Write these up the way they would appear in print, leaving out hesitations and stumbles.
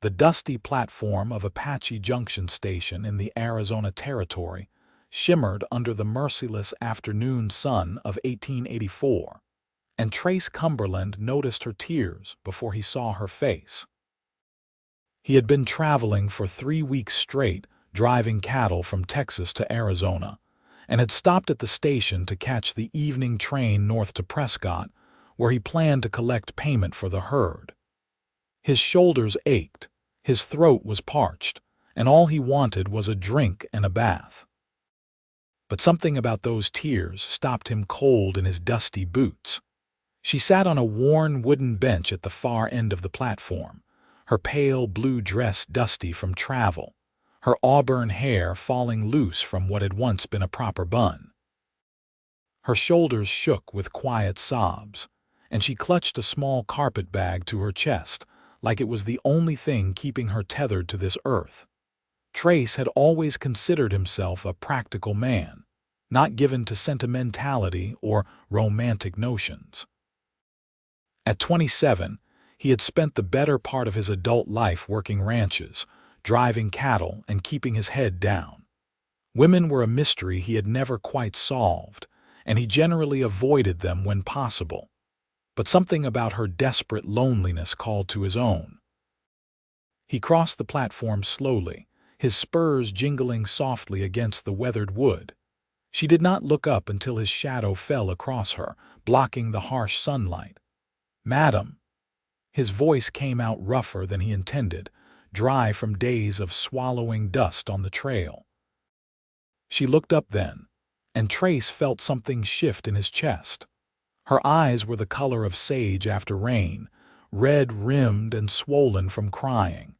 The dusty platform of Apache Junction Station in the Arizona Territory shimmered under the merciless afternoon sun of 1884, and Trace Cumberland noticed her tears before he saw her face. He had been traveling for 3 weeks straight, driving cattle from Texas to Arizona, and had stopped at the station to catch the evening train north to Prescott, where he planned to collect payment for the herd. His shoulders ached, his throat was parched, and all he wanted was a drink and a bath. But something about those tears stopped him cold in his dusty boots. She sat on a worn wooden bench at the far end of the platform, her pale blue dress dusty from travel, her auburn hair falling loose from what had once been a proper bun. Her shoulders shook with quiet sobs, and she clutched a small carpet bag to her chest, like it was the only thing keeping her tethered to this earth. Trace had always considered himself a practical man, not given to sentimentality or romantic notions. At 27, he had spent the better part of his adult life working ranches, driving cattle, and keeping his head down. Women were a mystery he had never quite solved, and he generally avoided them when possible. But something about her desperate loneliness called to his own. He crossed the platform slowly, his spurs jingling softly against the weathered wood. She did not look up until his shadow fell across her, blocking the harsh sunlight. "Madam." His voice came out rougher than he intended, dry from days of swallowing dust on the trail. She looked up then, and Trace felt something shift in his chest. Her eyes were the color of sage after rain, red-rimmed and swollen from crying.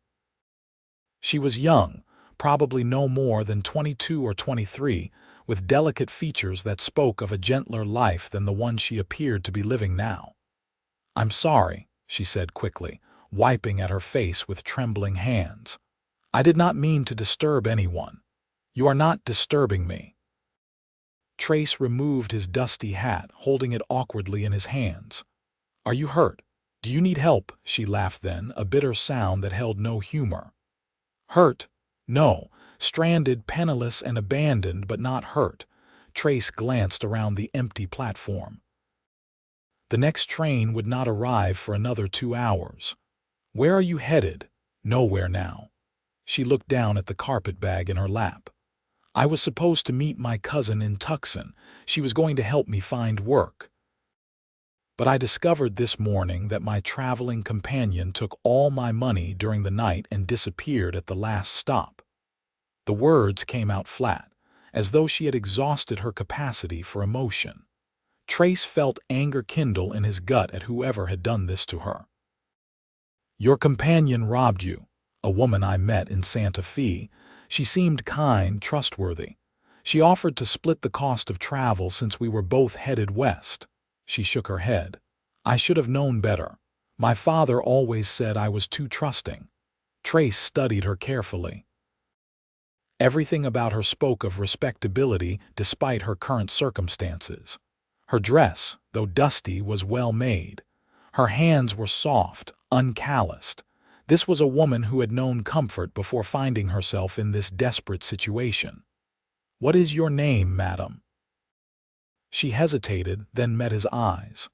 She was young, probably no more than 22 or 23, with delicate features that spoke of a gentler life than the one she appeared to be living now. "I'm sorry," she said quickly, wiping at her face with trembling hands. "I did not mean to disturb anyone. You are not disturbing me." Trace removed his dusty hat, holding it awkwardly in his hands. "Are you hurt? Do you need help?" She laughed then, a bitter sound that held no humor. "Hurt? No. Stranded, penniless, and abandoned, but not hurt." Trace glanced around the empty platform. The next train would not arrive for another 2 hours. "Where are you headed?" "Nowhere now." She looked down at the carpet bag in her lap. "I was supposed to meet my cousin in Tucson. She was going to help me find work. But I discovered this morning that my traveling companion took all my money during the night and disappeared at the last stop." The words came out flat, as though she had exhausted her capacity for emotion. Trace felt anger kindle in his gut at whoever had done this to her. "Your companion robbed you. A woman I met in Santa Fe. She seemed kind, trustworthy. She offered to split the cost of travel since we were both headed west." She shook her head. "I should have known better. My father always said I was too trusting." Trace studied her carefully. Everything about her spoke of respectability despite her current circumstances. Her dress, though dusty, was well made. Her hands were soft, uncalloused. This was a woman who had known comfort before finding herself in this desperate situation. "What is your name, madam?" She hesitated, then met his eyes.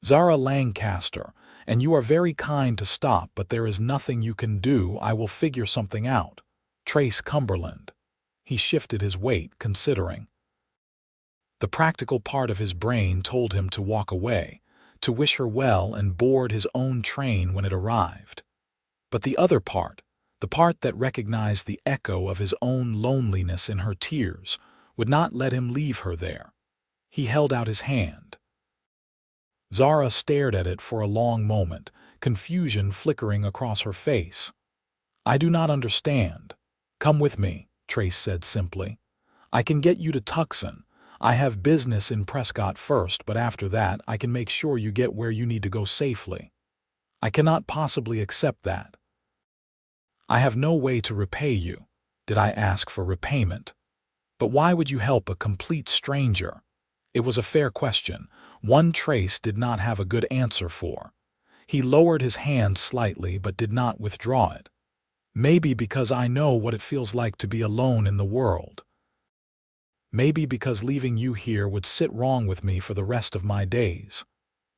"Zara Lancaster, and you are very kind to stop, but there is nothing you can do. I will figure something out." "Trace Cumberland." He shifted his weight, considering. The practical part of his brain told him to walk away, to wish her well and board his own train when it arrived. But the other part, the part that recognized the echo of his own loneliness in her tears, would not let him leave her there. He held out his hand. Zara stared at it for a long moment, confusion flickering across her face. "I do not understand." "Come with me," Trace said simply. "I can get you to Tucson. I have business in Prescott first, but after that I can make sure you get where you need to go safely." "I cannot possibly accept that." "I have no way to repay you." "Did I ask for repayment?" "But why would you help a complete stranger?" It was a fair question, one Trace did not have a good answer for. He lowered his hand slightly but did not withdraw it. Maybe because I know what it feels like to be alone in the world. Maybe because leaving you here would sit wrong with me for the rest of my days.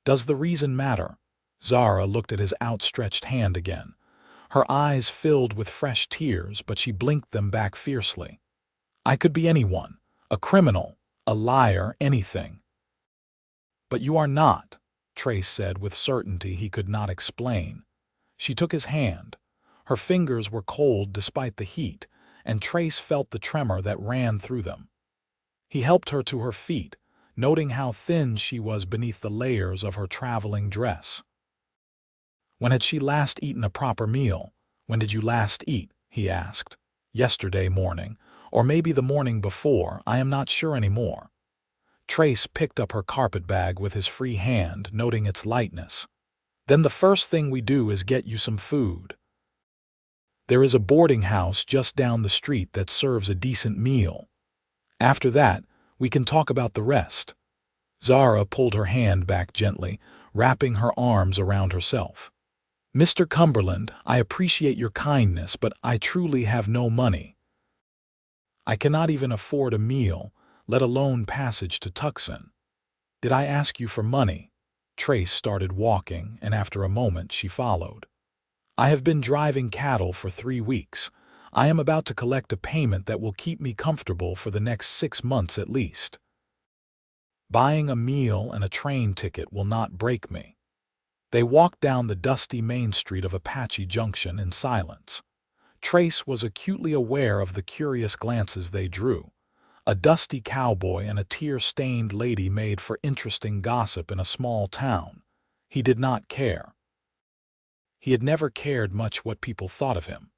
Does the reason matter? Zara looked at his outstretched hand again. Her eyes filled with fresh tears, but she blinked them back fiercely. I could be anyone, a criminal, a liar, anything. But you are not, Trace said with certainty he could not explain. She took his hand. Her fingers were cold despite the heat, and Trace felt the tremor that ran through them. He helped her to her feet, noting how thin she was beneath the layers of her traveling dress. When had she last eaten a proper meal? When did you last eat? He asked. Yesterday morning, or maybe the morning before, I am not sure anymore. Trace picked up her carpetbag with his free hand, noting its lightness. Then the first thing we do is get you some food. There is a boarding house just down the street that serves a decent meal. After that, we can talk about the rest. Zara pulled her hand back gently, wrapping her arms around herself. Mr. Cumberland, I appreciate your kindness, but I truly have no money. I cannot even afford a meal, let alone passage to Tucson. Did I ask you for money? Trace started walking, and after a moment she followed. I have been driving cattle for 3 weeks. I am about to collect a payment that will keep me comfortable for the next 6 months at least. Buying a meal and a train ticket will not break me. They walked down the dusty main street of Apache Junction in silence. Trace was acutely aware of the curious glances they drew. A dusty cowboy and a tear-stained lady made for interesting gossip in a small town. He did not care. He had never cared much what people thought of him.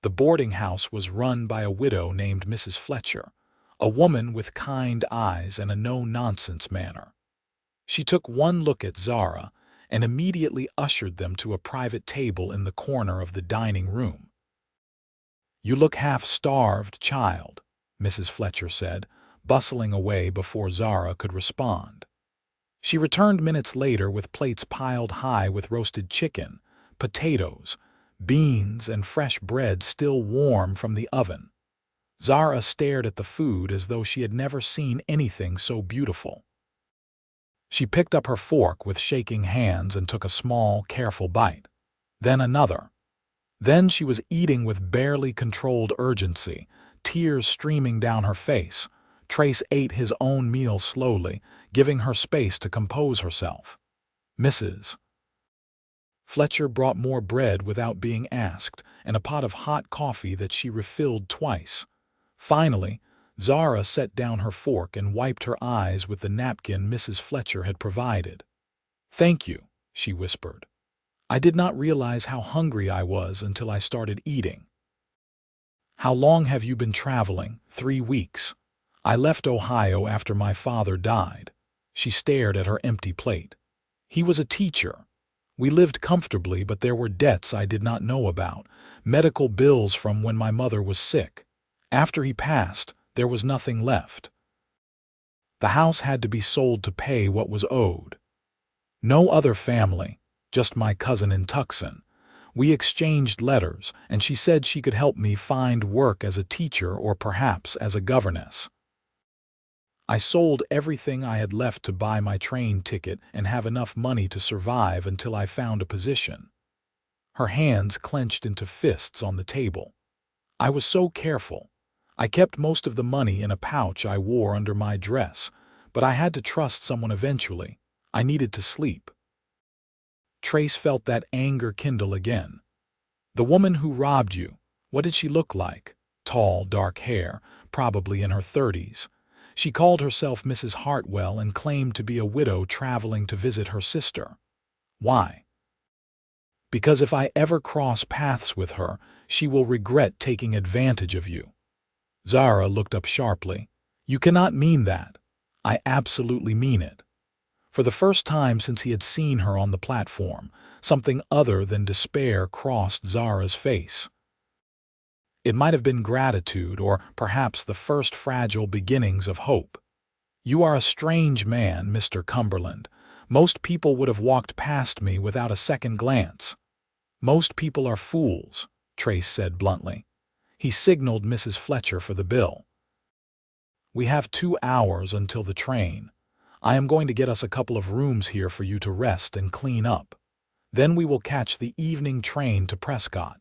The boarding house was run by a widow named Mrs. Fletcher, a woman with kind eyes and a no-nonsense manner. She took one look at Zara and immediately ushered them to a private table in the corner of the dining room. You look half-starved, child, Mrs. Fletcher said, bustling away before Zara could respond. She returned minutes later with plates piled high with roasted chicken, potatoes, beans, and fresh bread still warm from the oven. Zara stared at the food as though she had never seen anything so beautiful. She picked up her fork with shaking hands and took a small, careful bite. Then another. Then she was eating with barely controlled urgency, tears streaming down her face. Trace ate his own meal slowly, giving her space to compose herself. Mrs. Fletcher brought more bread without being asked, and a pot of hot coffee that she refilled twice. Finally, Zara set down her fork and wiped her eyes with the napkin Mrs. Fletcher had provided. Thank you, she whispered. I did not realize how hungry I was until I started eating. How long have you been traveling? 3 weeks. I left Ohio after my father died. She stared at her empty plate. He was a teacher. We lived comfortably, but there were debts I did not know about, medical bills from when my mother was sick. After he passed, there was nothing left. The house had to be sold to pay what was owed. No other family, just my cousin in Tucson. We exchanged letters, and she said she could help me find work as a teacher or perhaps as a governess. I sold everything I had left to buy my train ticket and have enough money to survive until I found a position. Her hands clenched into fists on the table. I was so careful. I kept most of the money in a pouch I wore under my dress, but I had to trust someone eventually. I needed to sleep. Trace felt that anger kindle again. The woman who robbed you, what did she look like? Tall, dark hair, probably in her 30s. She called herself Mrs. Hartwell and claimed to be a widow traveling to visit her sister. Why? Because if I ever cross paths with her, she will regret taking advantage of you. Zara looked up sharply. You cannot mean that. I absolutely mean it. For the first time since he had seen her on the platform, something other than despair crossed Zara's face. It might have been gratitude or perhaps the first fragile beginnings of hope. You are a strange man, Mr. Cumberland. Most people would have walked past me without a second glance. Most people are fools, Trace said bluntly. He signaled Mrs. Fletcher for the bill. "We have 2 hours until the train. I am going to get us a couple of rooms here for you to rest and clean up. Then we will catch the evening train to Prescott.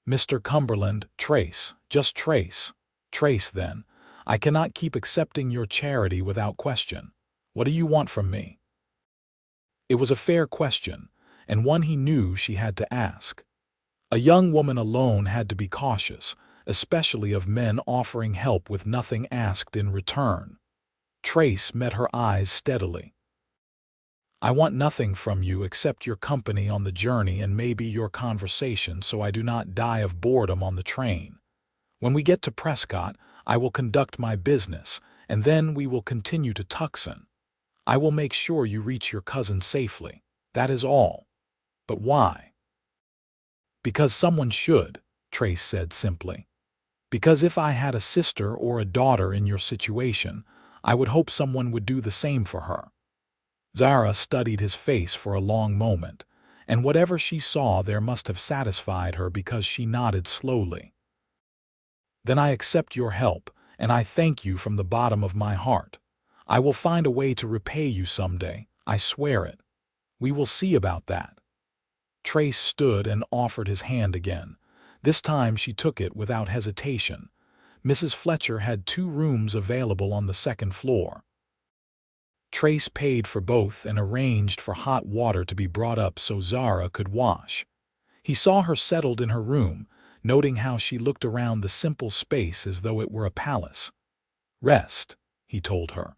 Mr. Cumberland, Trace, just Trace. Trace, then. I cannot keep accepting your charity without question. What do you want from me?" It was a fair question, and one he knew she had to ask. A young woman alone had to be cautious, especially of men offering help with nothing asked in return. Trace met her eyes steadily. "I want nothing from you except your company on the journey and maybe your conversation so I do not die of boredom on the train. When we get to Prescott, I will conduct my business, and then we will continue to Tucson. I will make sure you reach your cousin safely. That is all." "But why?" "Because someone should," Trace said simply. "Because if I had a sister or a daughter in your situation, I would hope someone would do the same for her." Zara studied his face for a long moment, and whatever she saw there must have satisfied her because she nodded slowly. "Then I accept your help, and I thank you from the bottom of my heart. I will find a way to repay you someday, I swear it. We will see about that." Trace stood and offered his hand again. This time she took it without hesitation. Mrs. Fletcher had 2 rooms available on the 2nd floor. Trace paid for both and arranged for hot water to be brought up so Zara could wash. He saw her settled in her room, noting how she looked around the simple space as though it were a palace. "Rest," he told her.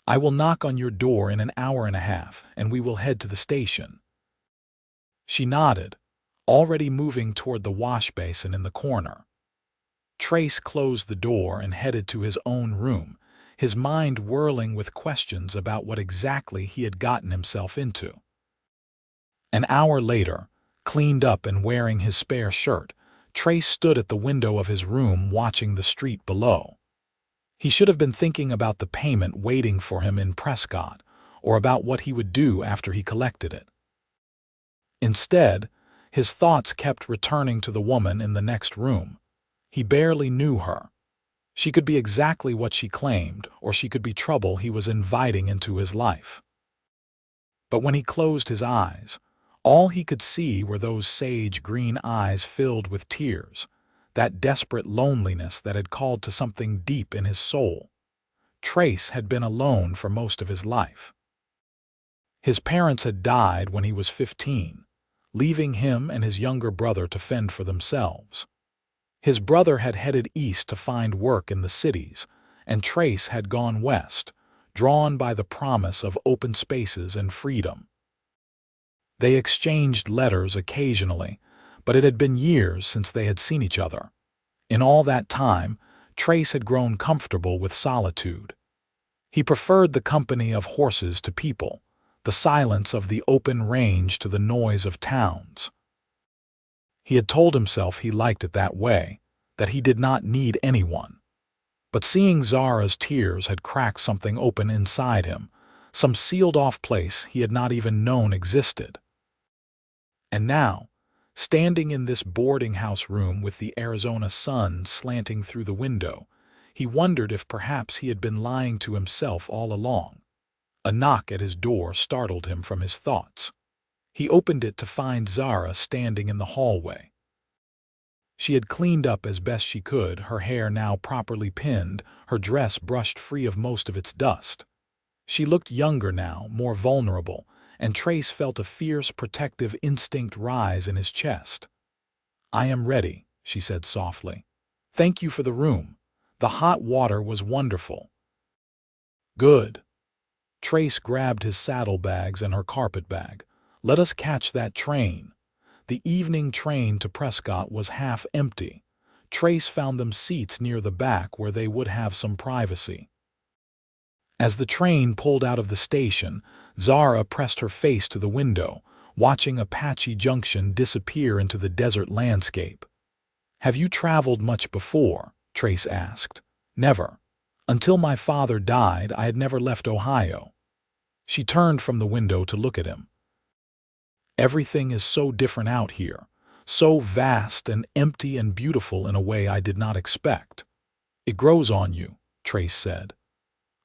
"I will knock on your door in an hour and a half, and we will head to the station." She nodded, already moving toward the wash basin in the corner. Trace closed the door and headed to his own room, his mind whirling with questions about what exactly he had gotten himself into. An hour later, cleaned up and wearing his spare shirt, Trace stood at the window of his room watching the street below. He should have been thinking about the payment waiting for him in Prescott, or about what he would do after he collected it. Instead, his thoughts kept returning to the woman in the next room. He barely knew her. She could be exactly what she claimed, or she could be trouble he was inviting into his life. But when he closed his eyes, all he could see were those sage-green eyes filled with tears, that desperate loneliness that had called to something deep in his soul. Trace had been alone for most of his life. His parents had died when he was 15, leaving him and his younger brother to fend for themselves. His brother had headed east to find work in the cities, and Trace had gone west, drawn by the promise of open spaces and freedom. They exchanged letters occasionally, but it had been years since they had seen each other. In all that time, Trace had grown comfortable with solitude. He preferred the company of horses to people, the silence of the open range to the noise of towns. He had told himself he liked it that way, that he did not need anyone. But seeing Zara's tears had cracked something open inside him, some sealed-off place he had not even known existed. And now, standing in this boarding-house room with the Arizona sun slanting through the window, he wondered if perhaps he had been lying to himself all along. A knock at his door startled him from his thoughts. He opened it to find Zara standing in the hallway. She had cleaned up as best she could, her hair now properly pinned, her dress brushed free of most of its dust. She looked younger now, more vulnerable, and Trace felt a fierce protective instinct rise in his chest. "I am ready," she said softly. "Thank you for the room. The hot water was wonderful." "Good." Trace grabbed his saddlebags and her carpetbag. "Let us catch that train." The evening train to Prescott was half empty. Trace found them seats near the back where they would have some privacy. As the train pulled out of the station, Zara pressed her face to the window, watching Apache Junction disappear into the desert landscape. "Have you traveled much before?" Trace asked. "Never. Until my father died, I had never left Ohio." She turned from the window to look at him. "Everything is so different out here, so vast and empty and beautiful in a way I did not expect. It grows on you, Trace said.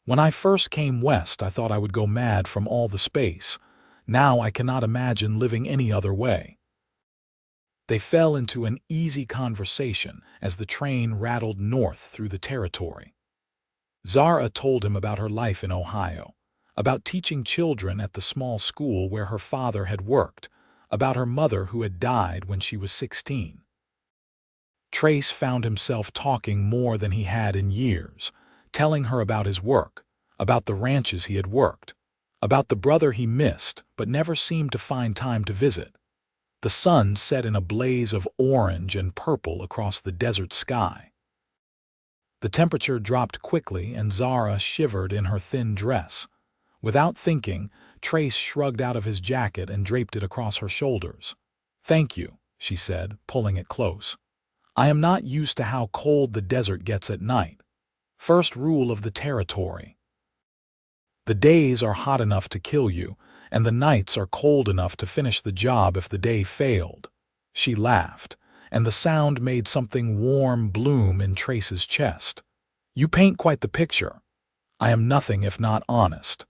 When I first came west, I thought I would go mad from all the space. Now I cannot imagine living any other way. They fell into an easy conversation as the train rattled north through the territory. Zara told him about her life in Ohio, about teaching children at the small school where her father had worked, about her mother who had died when she was 16. Trace found himself talking more than he had in years, telling her about his work, about the ranches he had worked, about the brother he missed but never seemed to find time to visit. The sun set in a blaze of orange and purple across the desert sky. The temperature dropped quickly and Zara shivered in her thin dress. Without thinking, Trace shrugged out of his jacket and draped it across her shoulders. "Thank you," she said, pulling it close. "I am not used to how cold the desert gets at night. First rule of the territory. The days are hot enough to kill you, and the nights are cold enough to finish the job if the day failed." She laughed, and the sound made something warm bloom in Trace's chest. "You paint quite the picture. I am nothing if not honest."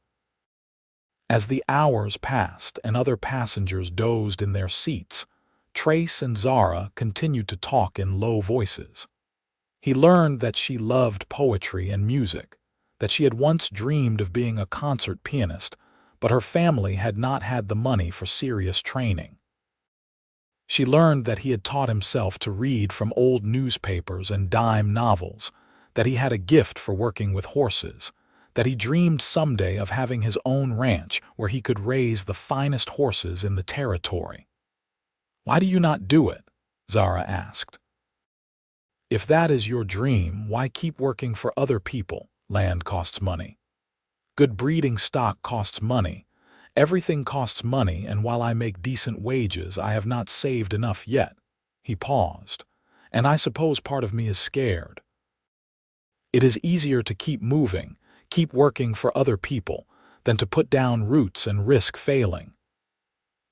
As the hours passed and other passengers dozed in their seats, Trace and Zara continued to talk in low voices. He learned that she loved poetry and music, that she had once dreamed of being a concert pianist, but her family had not had the money for serious training. She learned that he had taught himself to read from old newspapers and dime novels, that he had a gift for working with horses, that he dreamed someday of having his own ranch where he could raise the finest horses in the territory. "Why do you not do it?" Zara asked. "If that is your dream, why keep working for other people? Land costs money. Good breeding stock costs money. Everything costs money, and while I make decent wages, I have not saved enough yet." He paused, "And I suppose part of me is scared. It is easier to keep moving, keep working for other people, than to put down roots and risk failing."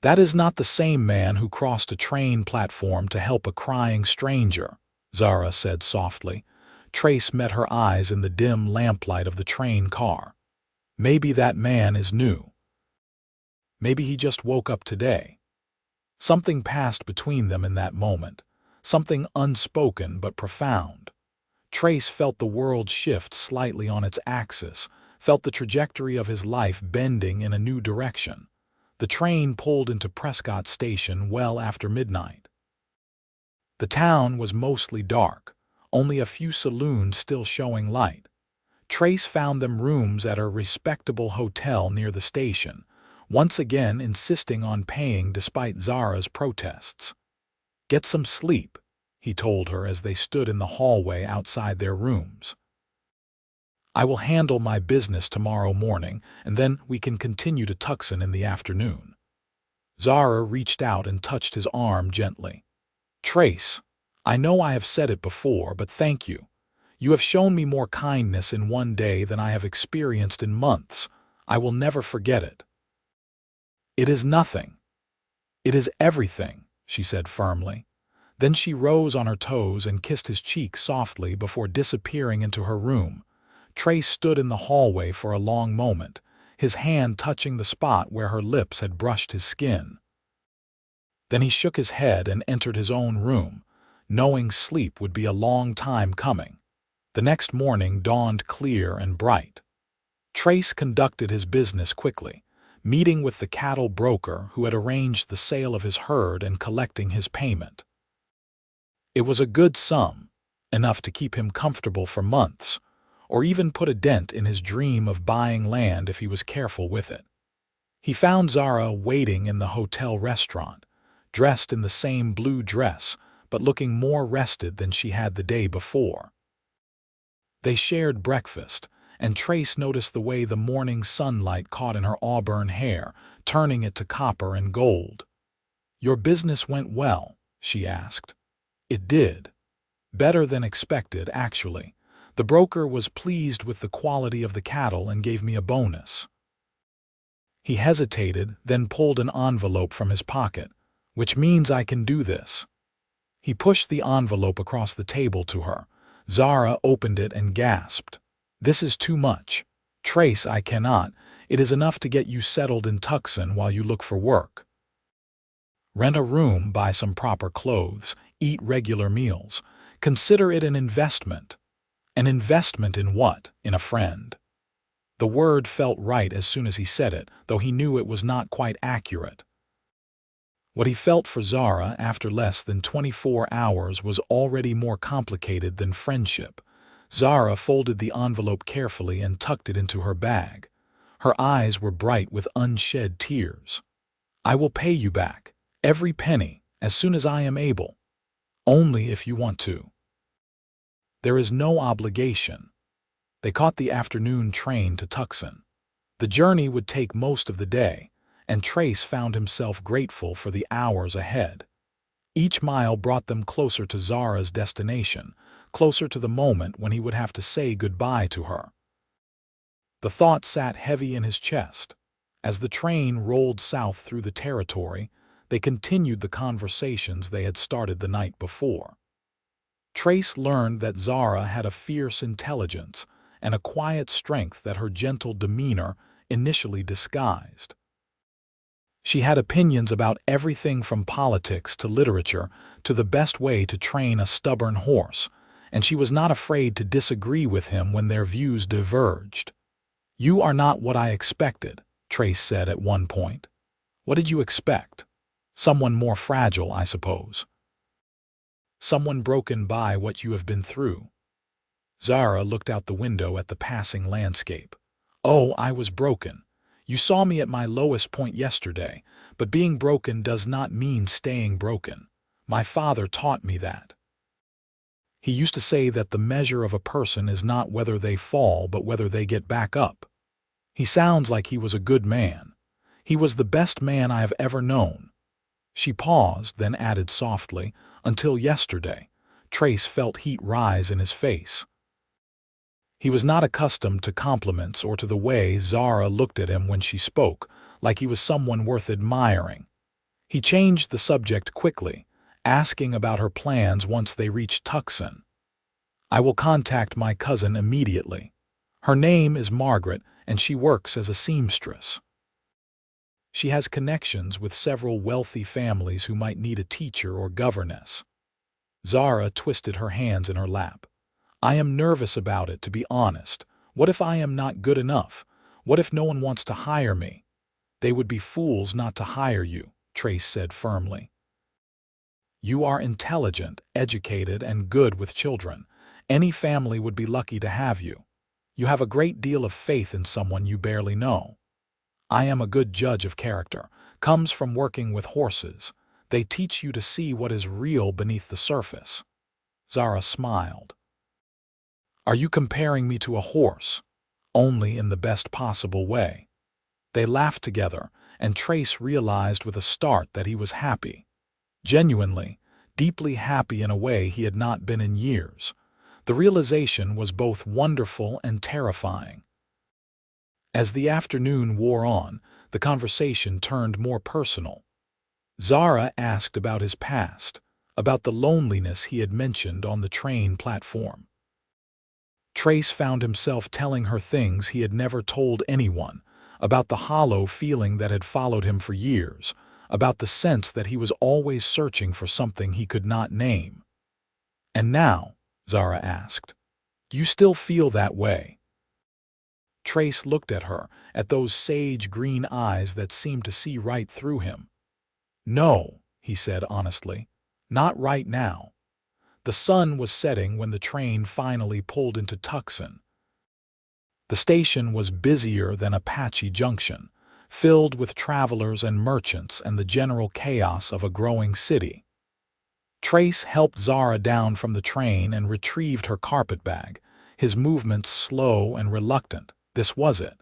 "That is not the same man who crossed a train platform to help a crying stranger," Zara said softly. Trace met her eyes in the dim lamplight of the train car. "Maybe that man is new. Maybe he just woke up today." Something passed between them in that moment, something unspoken but profound. Trace felt the world shift slightly on its axis, felt the trajectory of his life bending in a new direction. The train pulled into Prescott Station well after midnight. The town was mostly dark, only a few saloons still showing light. Trace found them rooms at a respectable hotel near the station, once again insisting on paying despite Zara's protests. "Get some sleep," he told her as they stood in the hallway outside their rooms. "I will handle my business tomorrow morning, and then we can continue to Tucson in the afternoon." Zara reached out and touched his arm gently. "Trace, I know I have said it before, but thank you. You have shown me more kindness in one day than I have experienced in months. I will never forget it." "It is nothing. It is everything," she said firmly. Then she rose on her toes and kissed his cheek softly before disappearing into her room. Trace stood in the hallway for a long moment, his hand touching the spot where her lips had brushed his skin. Then he shook his head and entered his own room, knowing sleep would be a long time coming. The next morning dawned clear and bright. Trace conducted his business quickly, meeting with the cattle broker who had arranged the sale of his herd and collecting his payment. It was a good sum, enough to keep him comfortable for months, or even put a dent in his dream of buying land if he was careful with it. He found Zara waiting in the hotel restaurant, dressed in the same blue dress, but looking more rested than she had the day before. They shared breakfast, and Trace noticed the way the morning sunlight caught in her auburn hair, turning it to copper and gold. "Your business went well?" she asked. "It did. Better than expected, actually. The broker was pleased with the quality of the cattle and gave me a bonus." He hesitated, then pulled an envelope from his pocket. which means I can do this. He pushed the envelope across the table to her. Zara opened it and gasped. This is too much. Trace, I cannot. It is enough to get you settled in Tucson while you look for work. Rent a room, buy some proper clothes, eat regular meals. Consider it an investment. An investment in what? In a friend. The word felt right as soon as he said it, though he knew it was not quite accurate. What he felt for Zara after less than 24 hours was already more complicated than friendship. Zara folded the envelope carefully and tucked it into her bag. Her eyes were bright with unshed tears. I will pay you back, every penny, as soon as I am able. Only if you want to. There is no obligation. They caught the afternoon train to Tucson. The journey would take most of the day, and Trace found himself grateful for the hours ahead. Each mile brought them closer to Zara's destination, closer to the moment when he would have to say goodbye to her. The thought sat heavy in his chest. As the train rolled south through the territory, they continued the conversations they had started the night before. Trace learned that Zara had a fierce intelligence and a quiet strength that her gentle demeanor initially disguised. She had opinions about everything from politics to literature to the best way to train a stubborn horse, and she was not afraid to disagree with him when their views diverged. You are not what I expected, Trace said at one point. What did you expect? Someone more fragile, I suppose. Someone broken by what you have been through. Zara looked out the window at the passing landscape. Oh, I was broken. You saw me at my lowest point yesterday, but being broken does not mean staying broken. My father taught me that. He used to say that the measure of a person is not whether they fall, but whether they get back up. He sounds like he was a good man. He was the best man I have ever known. She paused, then added softly, until yesterday. Trace felt heat rise in his face. He was not accustomed to compliments or to the way Zara looked at him when she spoke, like he was someone worth admiring. He changed the subject quickly, asking about her plans once they reached Tucson. I will contact my cousin immediately. Her name is Margaret, and she works as a seamstress. She has connections with several wealthy families who might need a teacher or governess. Zara twisted her hands in her lap. I am nervous about it, to be honest. What if I am not good enough? What if no one wants to hire me? They would be fools not to hire you, Trace said firmly. You are intelligent, educated, and good with children. Any family would be lucky to have you. You have a great deal of faith in someone you barely know. I am a good judge of character. Comes from working with horses. They teach you to see what is real beneath the surface. Zara smiled. Are you comparing me to a horse? Only in the best possible way. They laughed together, and Trace realized with a start that he was happy. Genuinely, deeply happy in a way he had not been in years. The realization was both wonderful and terrifying. As the afternoon wore on, the conversation turned more personal. Zara asked about his past, about the loneliness he had mentioned on the train platform. Trace found himself telling her things he had never told anyone, about the hollow feeling that had followed him for years, about the sense that he was always searching for something he could not name. And now, Zara asked, do you still feel that way? Trace looked at her, at those sage green eyes that seemed to see right through him. No, he said honestly, not right now. The sun was setting when the train finally pulled into Tucson. The station was busier than Apache Junction, filled with travelers and merchants and the general chaos of a growing city. Trace helped Zara down from the train and retrieved her carpetbag, his movements slow and reluctant. This was it,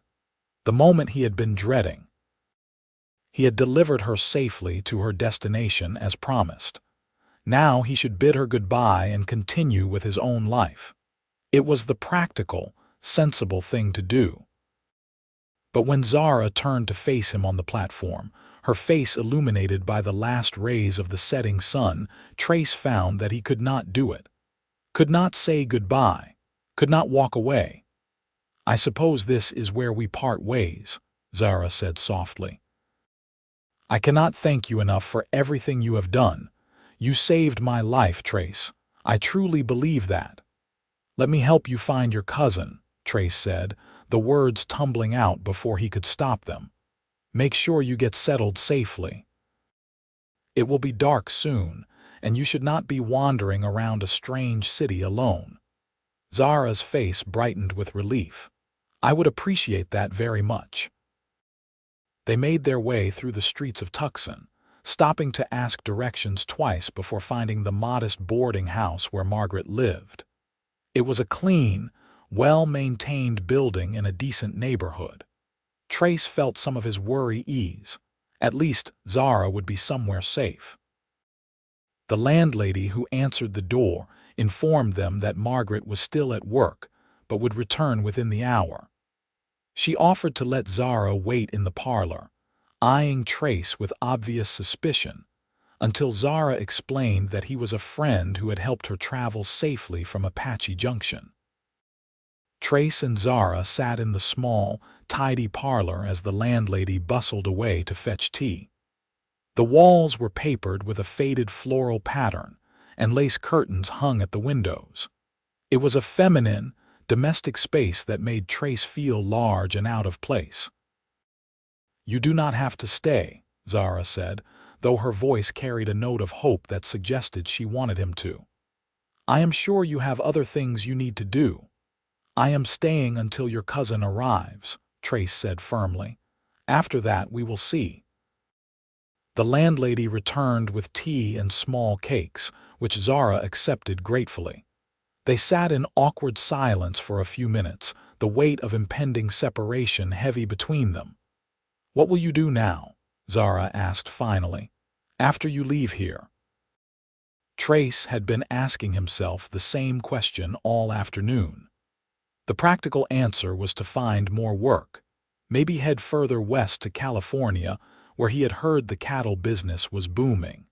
the moment he had been dreading. He had delivered her safely to her destination as promised. Now he should bid her goodbye and continue with his own life. It was the practical, sensible thing to do. But when Zara turned to face him on the platform, Her face illuminated by the last rays of the setting sun, Trace found that he could not do it. Could not say goodbye. Could not walk away. "I suppose this is where we part ways," Zara said softly. "I cannot thank you enough for everything you have done. You saved my life, Trace. I truly believe that." "Let me help you find your cousin," Trace said, the words tumbling out before he could stop them. "Make sure you get settled safely. It will be dark soon, and you should not be wandering around a strange city alone." Zara's face brightened with relief. "I would appreciate that very much." They made their way through the streets of Tucson, stopping to ask directions twice before finding the modest boarding house where Margaret lived. It was a clean, well-maintained building in a decent neighborhood. Trace felt some of his worry ease. At least Zara would be somewhere safe. The landlady who answered the door informed them that Margaret was still at work, but would return within the hour. She offered to let Zara wait in the parlor, eyeing Trace with obvious suspicion, until Zara explained that he was a friend who had helped her travel safely from Apache Junction. Trace and Zara sat in the small, tidy parlor as the landlady bustled away to fetch tea. The walls were papered with a faded floral pattern, and lace curtains hung at the windows. It was a feminine, domestic space that made Trace feel large and out of place. "You do not have to stay," Zara said, though her voice carried a note of hope that suggested she wanted him to. "I am sure you have other things you need to do." "I am staying until your cousin arrives," Trace said firmly. "After that we will see." The landlady returned with tea and small cakes, which Zara accepted gratefully. They sat in awkward silence for a few minutes, the weight of impending separation heavy between them. "What will you do now?" Zara asked finally. "After you leave here?" Trace had been asking himself the same question all afternoon. The practical answer was to find more work, maybe head further west to California, where he had heard the cattle business was booming.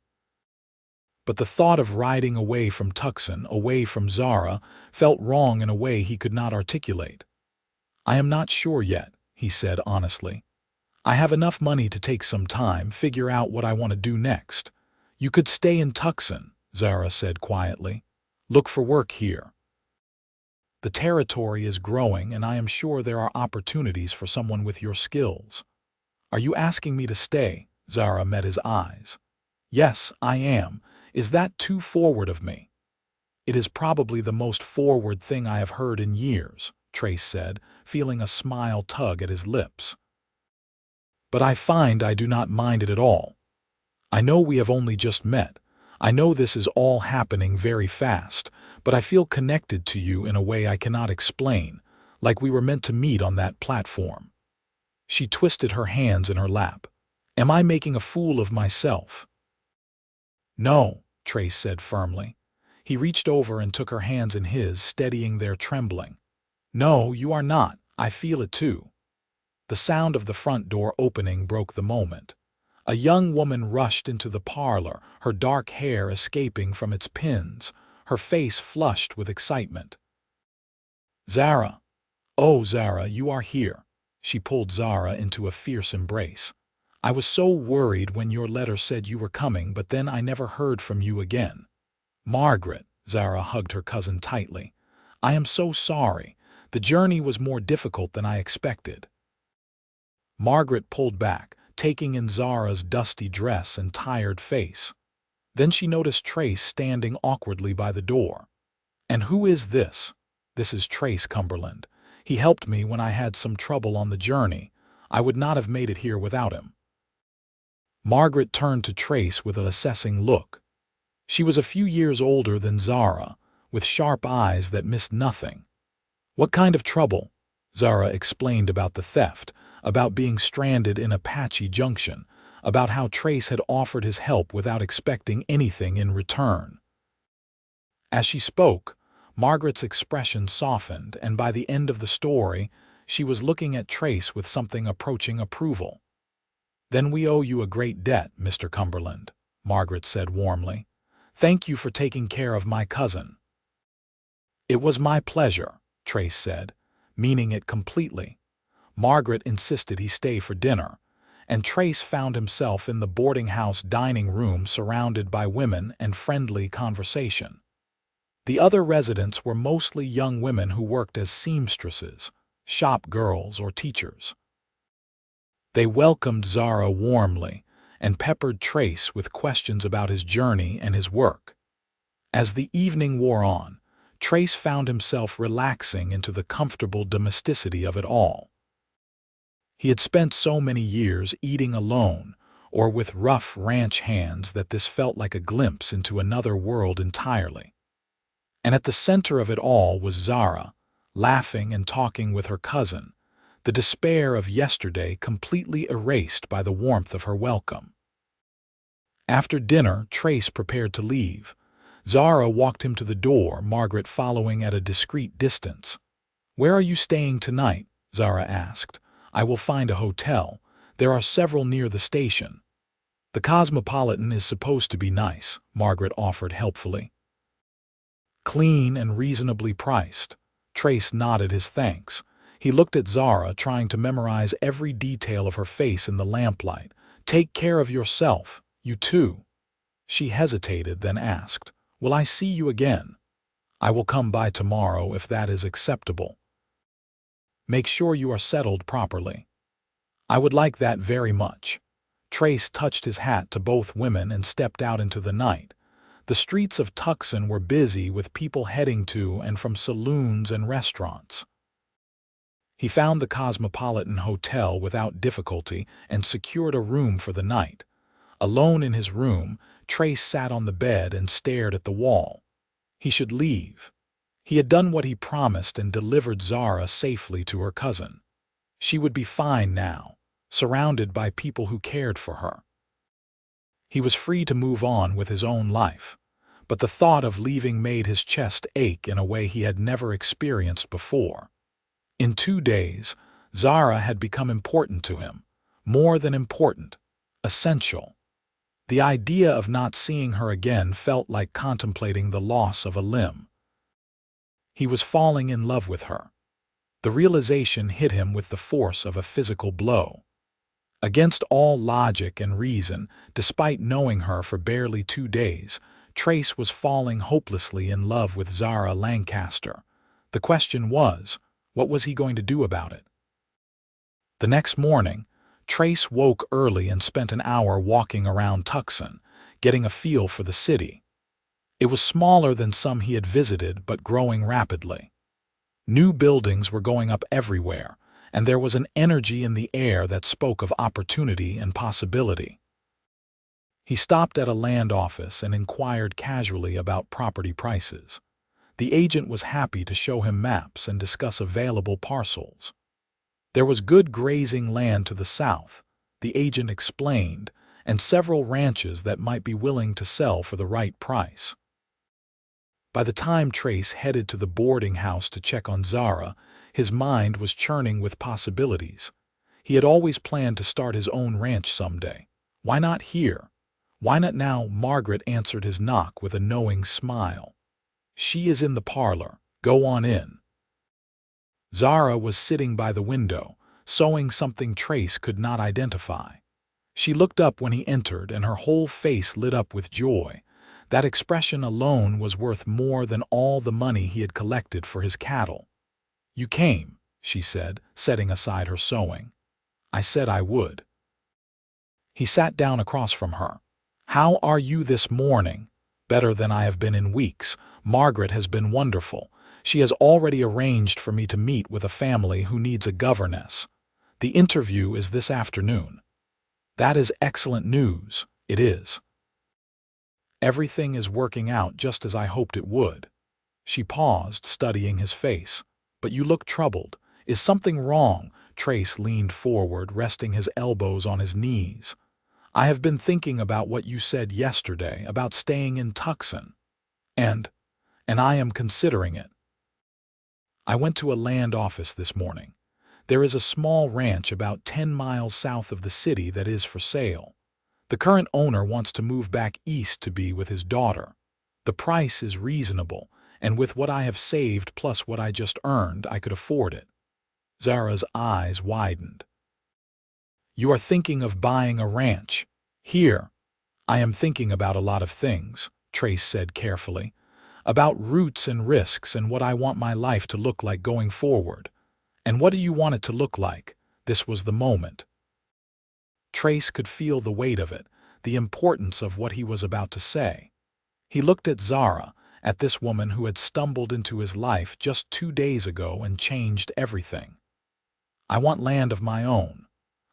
But the thought of riding away from Tucson, away from Zara, felt wrong in a way he could not articulate. "I am not sure yet," he said honestly. "I have enough money to take some time, figure out what I want to do next." "You could stay in Tucson," Zara said quietly. "Look for work here. The territory is growing, and I am sure there are opportunities for someone with your skills." "Are you asking me to stay?" Zara met his eyes. "Yes, I am. Is that too forward of me?" "It is probably the most forward thing I have heard in years," Trace said, feeling a smile tug at his lips. "But I find I do not mind it at all. I know we have only just met. I know this is all happening very fast, but I feel connected to you in a way I cannot explain, like we were meant to meet on that platform." She twisted her hands in her lap. "Am I making a fool of myself?" "No," Trace said firmly. He reached over and took her hands in his, steadying their trembling. "No, you are not. I feel it too." The sound of the front door opening broke the moment. A young woman rushed into the parlor, her dark hair escaping from its pins, her face flushed with excitement. "Zara! Oh, Zara, you are here." She pulled Zara into a fierce embrace. "I was so worried when your letter said you were coming, but then I never heard from you again." "Margaret," Zara hugged her cousin tightly. "I am so sorry. The journey was more difficult than I expected." Margaret pulled back, taking in Zara's dusty dress and tired face. Then she noticed Trace standing awkwardly by the door. "And who is this?" "This is Trace Cumberland. He helped me when I had some trouble on the journey. I would not have made it here without him." Margaret turned to Trace with an assessing look. She was a few years older than Zara, with sharp eyes that missed nothing. "What kind of trouble?" Zara explained about the theft, about being stranded in Apache Junction, about how Trace had offered his help without expecting anything in return. As she spoke, Margaret's expression softened, and by the end of the story, she was looking at Trace with something approaching approval. "Then we owe you a great debt, Mr. Cumberland," Margaret said warmly. "Thank you for taking care of my cousin." "It was my pleasure," Trace said, meaning it completely. Margaret insisted he stay for dinner, and Trace found himself in the boarding house dining room surrounded by women and friendly conversation. The other residents were mostly young women who worked as seamstresses, shop girls, or teachers. They welcomed Zara warmly and peppered Trace with questions about his journey and his work. As the evening wore on, Trace found himself relaxing into the comfortable domesticity of it all. He had spent so many years eating alone or with rough ranch hands that this felt like a glimpse into another world entirely. And at the center of it all was Zara, laughing and talking with her cousin, the despair of yesterday completely erased by the warmth of her welcome. After dinner, Trace prepared to leave. Zara walked him to the door, Margaret following at a discreet distance. "Where are you staying tonight?" Zara asked. "I will find a hotel. There are several near the station." "The Cosmopolitan is supposed to be nice," Margaret offered helpfully. "Clean and reasonably priced." Trace nodded his thanks. He looked at Zara, trying to memorize every detail of her face in the lamplight. "Take care of yourself, you too." She hesitated, then asked, "Will I see you again?" "I will come by tomorrow if that is acceptable." "Make sure you are settled properly." "I would like that very much." Trace touched his hat to both women and stepped out into the night. The streets of Tucson were busy with people heading to and from saloons and restaurants. He found the Cosmopolitan Hotel without difficulty and secured a room for the night. Alone in his room, Trace sat on the bed and stared at the wall. He should leave. He had done what he promised and delivered Zara safely to her cousin. She would be fine now, surrounded by people who cared for her. He was free to move on with his own life, but the thought of leaving made his chest ache in a way he had never experienced before. In 2 days, Zara had become important to him, more than important, essential. The idea of not seeing her again felt like contemplating the loss of a limb. He was falling in love with her. The realization hit him with the force of a physical blow. Against all logic and reason, despite knowing her for barely 2 days, Trace was falling hopelessly in love with Zara Lancaster. The question was, what was he going to do about it? The next morning, Trace woke early and spent an hour walking around Tucson, getting a feel for the city. It was smaller than some he had visited, but growing rapidly. New buildings were going up everywhere, and there was an energy in the air that spoke of opportunity and possibility. He stopped at a land office and inquired casually about property prices. The agent was happy to show him maps and discuss available parcels. There was good grazing land to the south, the agent explained, and several ranches that might be willing to sell for the right price. By the time Trace headed to the boarding house to check on Zara, his mind was churning with possibilities. He had always planned to start his own ranch someday. Why not here? Why not now? Margaret answered his knock with a knowing smile. "She is in the parlor. Go on in." Zara was sitting by the window, sewing something Trace could not identify. She looked up when he entered, and her whole face lit up with joy. That expression alone was worth more than all the money he had collected for his cattle. "You came," she said, setting aside her sewing. "I said I would." He sat down across from her. "How are you this morning?" "Better than I have been in weeks. Margaret has been wonderful. She has already arranged for me to meet with a family who needs a governess. The interview is this afternoon." "That is excellent news." "It is. Everything is working out just as I hoped it would." She paused, studying his face. "But you look troubled. Is something wrong?" Trace leaned forward, resting his elbows on his knees. "I have been thinking about what you said yesterday about staying in Tucson. And I am considering it. I went to a land office this morning. There is a small ranch about 10 miles south of the city that is for sale. The current owner wants to move back east to be with his daughter. The price is reasonable, and with what I have saved plus what I just earned, I could afford it." Zara's eyes widened. "You are thinking of buying a ranch here?" "I am thinking about a lot of things," Trace said carefully. "About roots and risks and what I want my life to look like going forward." "And what do you want it to look like?" This was the moment. Trace could feel the weight of it, the importance of what he was about to say. He looked at Zara, at this woman who had stumbled into his life just 2 days ago and changed everything. "I want land of my own.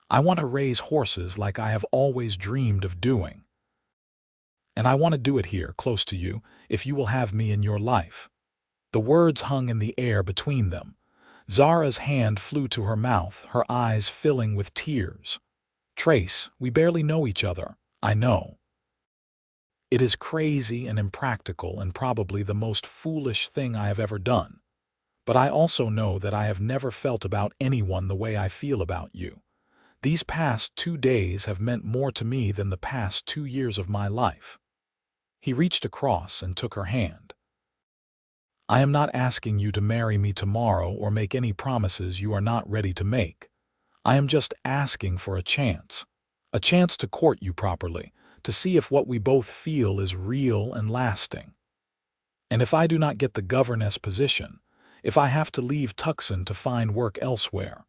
I want to raise horses like I have always dreamed of doing. And I want to do it here, close to you, if you will have me in your life." The words hung in the air between them. Zara's hand flew to her mouth, her eyes filling with tears. "Trace, we barely know each other, I know. It is crazy and impractical and probably the most foolish thing I have ever done. But I also know that I have never felt about anyone the way I feel about you. These past 2 days have meant more to me than the past 2 years of my life." He reached across and took her hand. "I am not asking you to marry me tomorrow or make any promises you are not ready to make. I am just asking for a chance to court you properly, to see if what we both feel is real and lasting. And if I do not get the governess position, if I have to leave Tucson to find work elsewhere,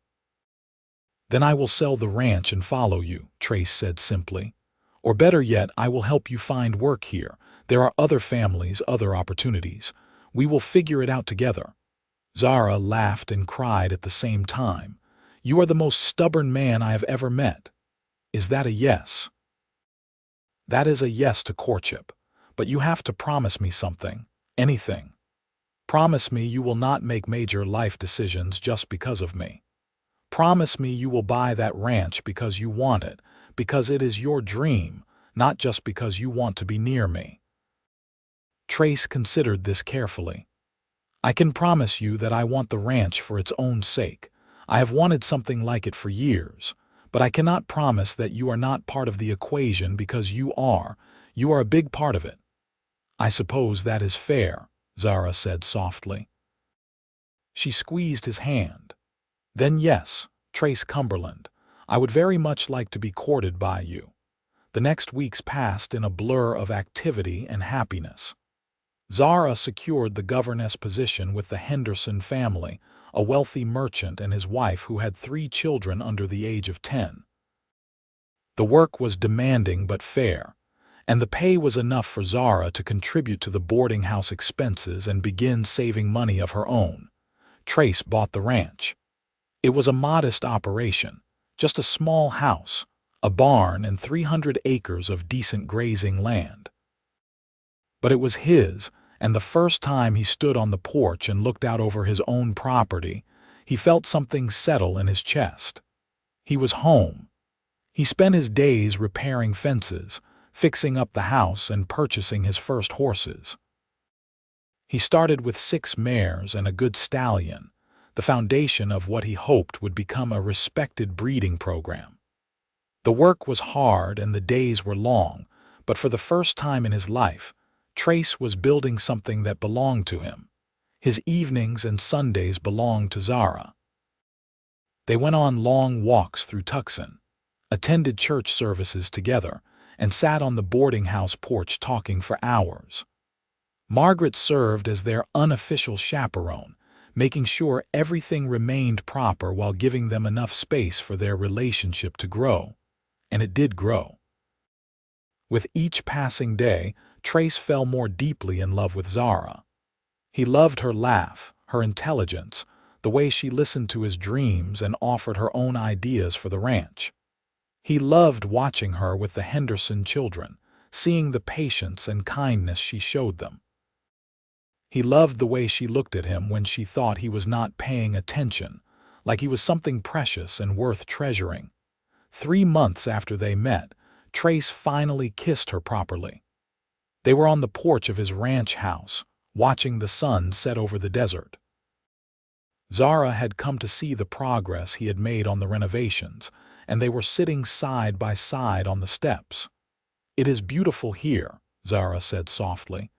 then I will sell the ranch and follow you," Trace said simply. "Or better yet, I will help you find work here. There are other families, other opportunities. We will figure it out together." Zara laughed and cried at the same time. "You are the most stubborn man I have ever met. Is that a yes?" "That is a yes to courtship. But you have to promise me something. Anything. Promise me you will not make major life decisions just because of me. Promise me you will buy that ranch because you want it, because it is your dream, not just because you want to be near me." Trace considered this carefully. "I can promise you that I want the ranch for its own sake. I have wanted something like it for years. But I cannot promise that you are not part of the equation because you are. You are a big part of it." "I suppose that is fair," Zara said softly. She squeezed his hand. "Then yes, Trace Cumberland, I would very much like to be courted by you." The next weeks passed in a blur of activity and happiness. Zara secured the governess position with the Henderson family, a wealthy merchant and his wife who had 3 children under the age of 10. The work was demanding but fair, and the pay was enough for Zara to contribute to the boarding house expenses and begin saving money of her own. Trace bought the ranch. It was a modest operation, just a small house, a barn, and 300 acres of decent grazing land. But it was his, and the first time he stood on the porch and looked out over his own property, he felt something settle in his chest. He was home. He spent his days repairing fences, fixing up the house, and purchasing his first horses. He started with 6 mares and a good stallion, the foundation of what he hoped would become a respected breeding program. The work was hard and the days were long, but for the first time in his life, Trace was building something that belonged to him. His evenings and Sundays belonged to Zara. They went on long walks through Tucson, attended church services together, and sat on the boarding house porch talking for hours. Margaret served as their unofficial chaperone, making sure everything remained proper while giving them enough space for their relationship to grow. And it did grow. With each passing day, Trace fell more deeply in love with Zara. He loved her laugh, her intelligence, the way she listened to his dreams and offered her own ideas for the ranch. He loved watching her with the Henderson children, seeing the patience and kindness she showed them. He loved the way she looked at him when she thought he was not paying attention, like he was something precious and worth treasuring. 3 months after they met, Trace finally kissed her properly. They were on the porch of his ranch house, watching the sun set over the desert. Zara had come to see the progress he had made on the renovations, and they were sitting side by side on the steps. "It is beautiful here," Zara said softly.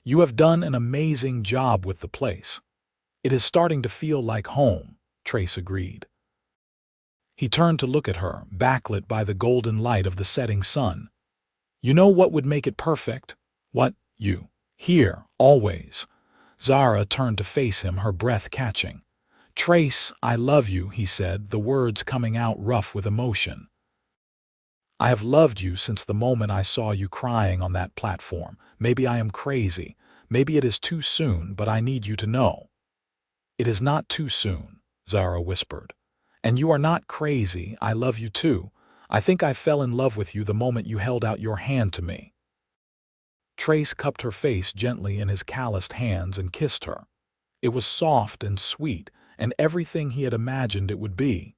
"You have done an amazing job with the place." "It is starting to feel like home," Trace agreed. He turned to look at her, backlit by the golden light of the setting sun. "You know what would make it perfect?" "What? You. Here, always." Zara turned to face him, her breath catching. "Trace, I love you," he said, the words coming out rough with emotion. "I have loved you since the moment I saw you crying on that platform. Maybe I am crazy. Maybe it is too soon, but I need you to know." "It is not too soon," Zara whispered. "And you are not crazy. I love you too. I think I fell in love with you the moment you held out your hand to me." Trace cupped her face gently in his calloused hands and kissed her. It was soft and sweet, and everything he had imagined it would be.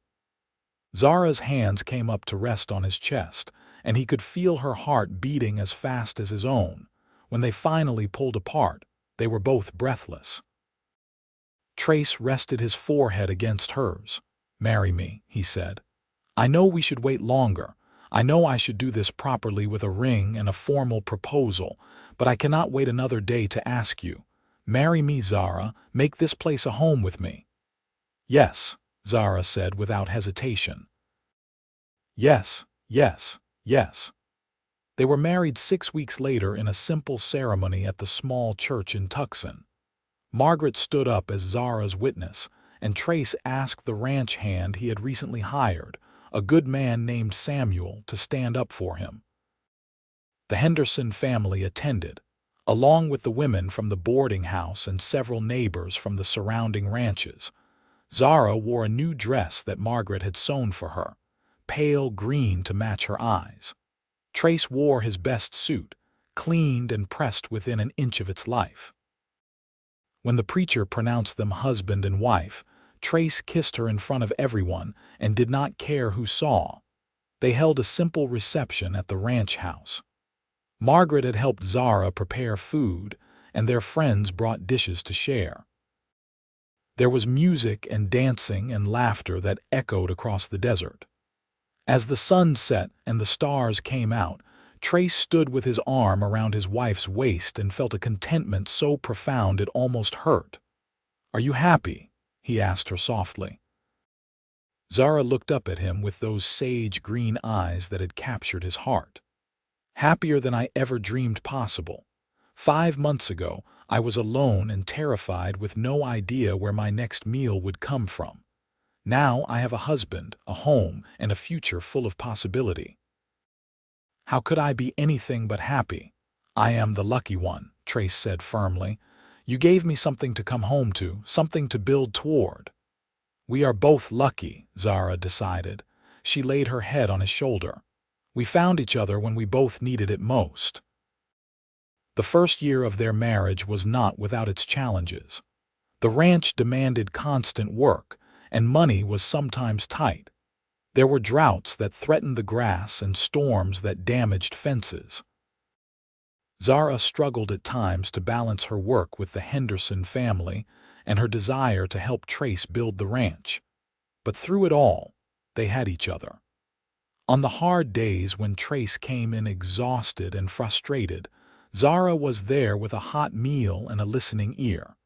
Zara's hands came up to rest on his chest, and he could feel her heart beating as fast as his own. When they finally pulled apart, they were both breathless. Trace rested his forehead against hers. "Marry me," he said. "I know we should wait longer. I know I should do this properly with a ring and a formal proposal, but I cannot wait another day to ask you. Marry me, Zara. Make this place a home with me." "Yes," Zara said without hesitation. "Yes, yes, yes." They were married 6 weeks later in a simple ceremony at the small church in Tucson. Margaret stood up as Zara's witness, and Trace asked the ranch hand he had recently hired, a good man named Samuel, to stand up for him. The Henderson family attended, along with the women from the boarding house and several neighbors from the surrounding ranches. Zara wore a new dress that Margaret had sewn for her, pale green to match her eyes. Trace wore his best suit, cleaned and pressed within an inch of its life. When the preacher pronounced them husband and wife, Trace kissed her in front of everyone and did not care who saw. They held a simple reception at the ranch house. Margaret had helped Zara prepare food, and their friends brought dishes to share. There was music and dancing and laughter that echoed across the desert. As the sun set and the stars came out, Trace stood with his arm around his wife's waist and felt a contentment so profound it almost hurt. "Are you happy?" he asked her softly. Zara looked up at him with those sage green eyes that had captured his heart. "Happier than I ever dreamed possible. 5 months ago, I was alone and terrified with no idea where my next meal would come from. Now I have a husband, a home, and a future full of possibility. How could I be anything but happy?" "I am the lucky one," Trace said firmly. "You gave me something to come home to, something to build toward." "We are both lucky," Zara decided. She laid her head on his shoulder. "We found each other when we both needed it most." The first year of their marriage was not without its challenges. The ranch demanded constant work, and money was sometimes tight. There were droughts that threatened the grass and storms that damaged fences. Zara struggled at times to balance her work with the Henderson family and her desire to help Trace build the ranch. But through it all, they had each other. On the hard days when Trace came in exhausted and frustrated, Zara was there with a hot meal and a listening ear.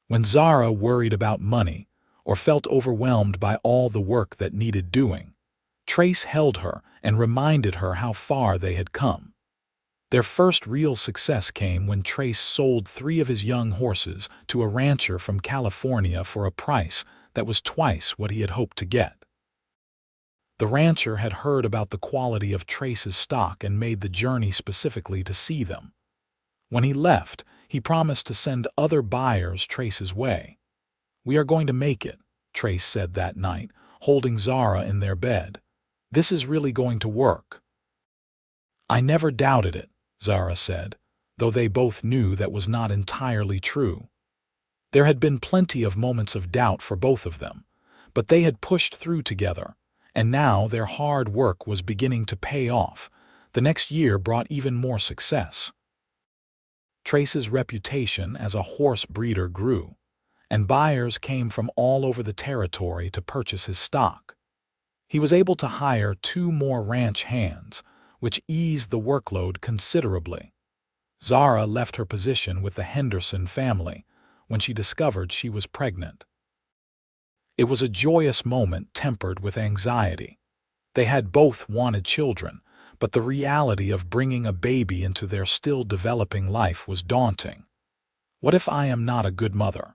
When Zara worried about money or felt overwhelmed by all the work that needed doing, Trace held her and reminded her how far they had come. Their first real success came when Trace sold 3 of his young horses to a rancher from California for a price that was twice what he had hoped to get. The rancher had heard about the quality of Trace's stock and made the journey specifically to see them. When he left, he promised to send other buyers Trace's way. "We are going to make it," Trace said that night, holding Zara in their bed. "This is really going to work." "I never doubted it," Zara said, though they both knew that was not entirely true. There had been plenty of moments of doubt for both of them, but they had pushed through together, and now their hard work was beginning to pay off. The next year brought even more success. Trace's reputation as a horse breeder grew, and buyers came from all over the territory to purchase his stock. He was able to hire 2 more ranch hands, which eased the workload considerably. Zara left her position with the Henderson family when she discovered she was pregnant. It was a joyous moment tempered with anxiety. They had both wanted children, but the reality of bringing a baby into their still developing life was daunting. What if I am not a good mother?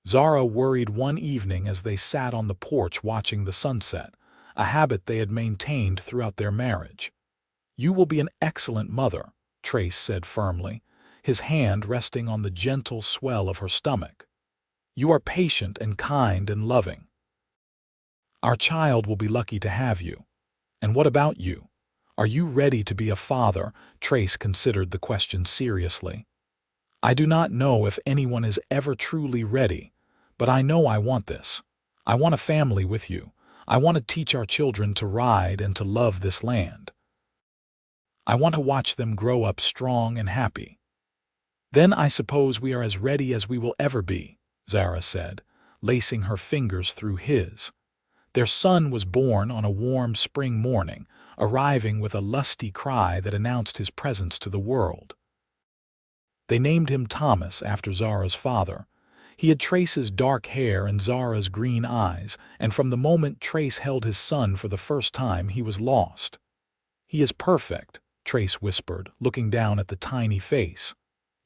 Zara worried one evening as they sat on the porch watching the sunset, a habit they had maintained throughout their marriage. "You will be an excellent mother," Trace said firmly, his hand resting on the gentle swell of her stomach. "You are patient and kind and loving. Our child will be lucky to have you. And what about you? Are you ready to be a father?" Trace considered the question seriously. "I do not know if anyone is ever truly ready, but I know I want this. I want a family with you. I want to teach our children to ride and to love this land. I want to watch them grow up strong and happy." "Then I suppose we are as ready as we will ever be," Zara said, lacing her fingers through his. Their son was born on a warm spring morning, arriving with a lusty cry that announced his presence to the world. They named him Thomas after Zara's father. He had Trace's dark hair and Zara's green eyes, and from the moment Trace held his son for the first time, he was lost. "He is perfect," Trace whispered, looking down at the tiny face.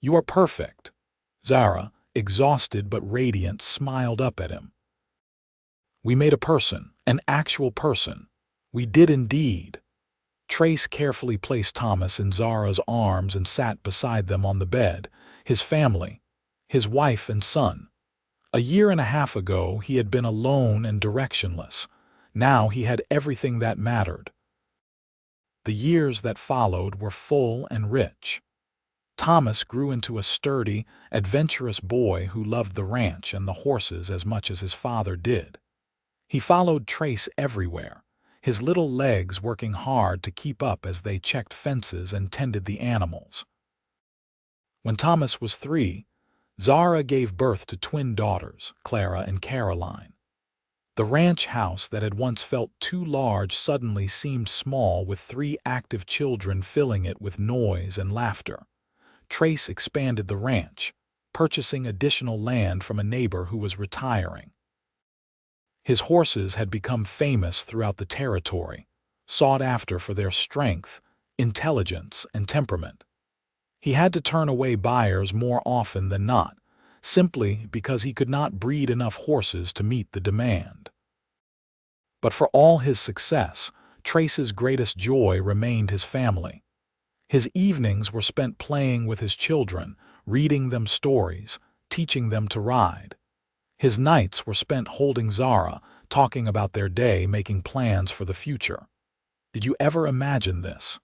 "You are perfect." Zara, exhausted but radiant, smiled up at him. "We made a person, an actual person. We did indeed." Trace carefully placed Thomas in Zara's arms and sat beside them on the bed, his family, his wife and son. A year and a half ago, he had been alone and directionless. Now he had everything that mattered. The years that followed were full and rich. Thomas grew into a sturdy, adventurous boy who loved the ranch and the horses as much as his father did. He followed Trace everywhere, his little legs working hard to keep up as they checked fences and tended the animals. When Thomas was 3, Zara gave birth to twin daughters, Clara and Caroline. The ranch house that had once felt too large suddenly seemed small, with 3 active children filling it with noise and laughter. Trace expanded the ranch, purchasing additional land from a neighbor who was retiring. His horses had become famous throughout the territory, sought after for their strength, intelligence, and temperament. He had to turn away buyers more often than not, simply because he could not breed enough horses to meet the demand. But for all his success, Trace's greatest joy remained his family. His evenings were spent playing with his children, reading them stories, teaching them to ride. His nights were spent holding Zara, talking about their day, making plans for the future. "Did you ever imagine this?"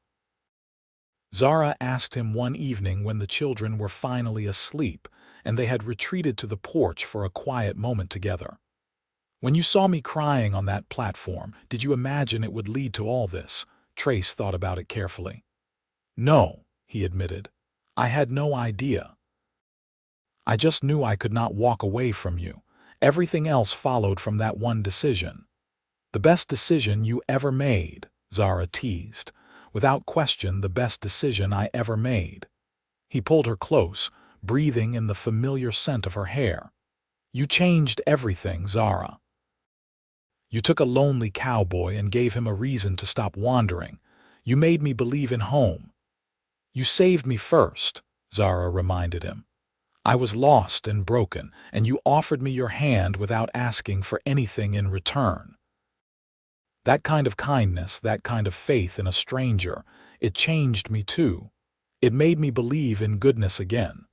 Zara asked him one evening when the children were finally asleep and they had retreated to the porch for a quiet moment together. "When you saw me crying on that platform, did you imagine it would lead to all this?" Trace thought about it carefully. "No," he admitted. "I had no idea. I just knew I could not walk away from you. Everything else followed from that one decision." "The best decision you ever made," Zara teased. "Without question, the best decision I ever made." He pulled her close, breathing in the familiar scent of her hair. "You changed everything, Zara. You took a lonely cowboy and gave him a reason to stop wandering. You made me believe in home. You saved me first," Zara reminded him. "I was lost and broken, and you offered me your hand without asking for anything in return. That kind of kindness, that kind of faith in a stranger, it changed me too. It made me believe in goodness again."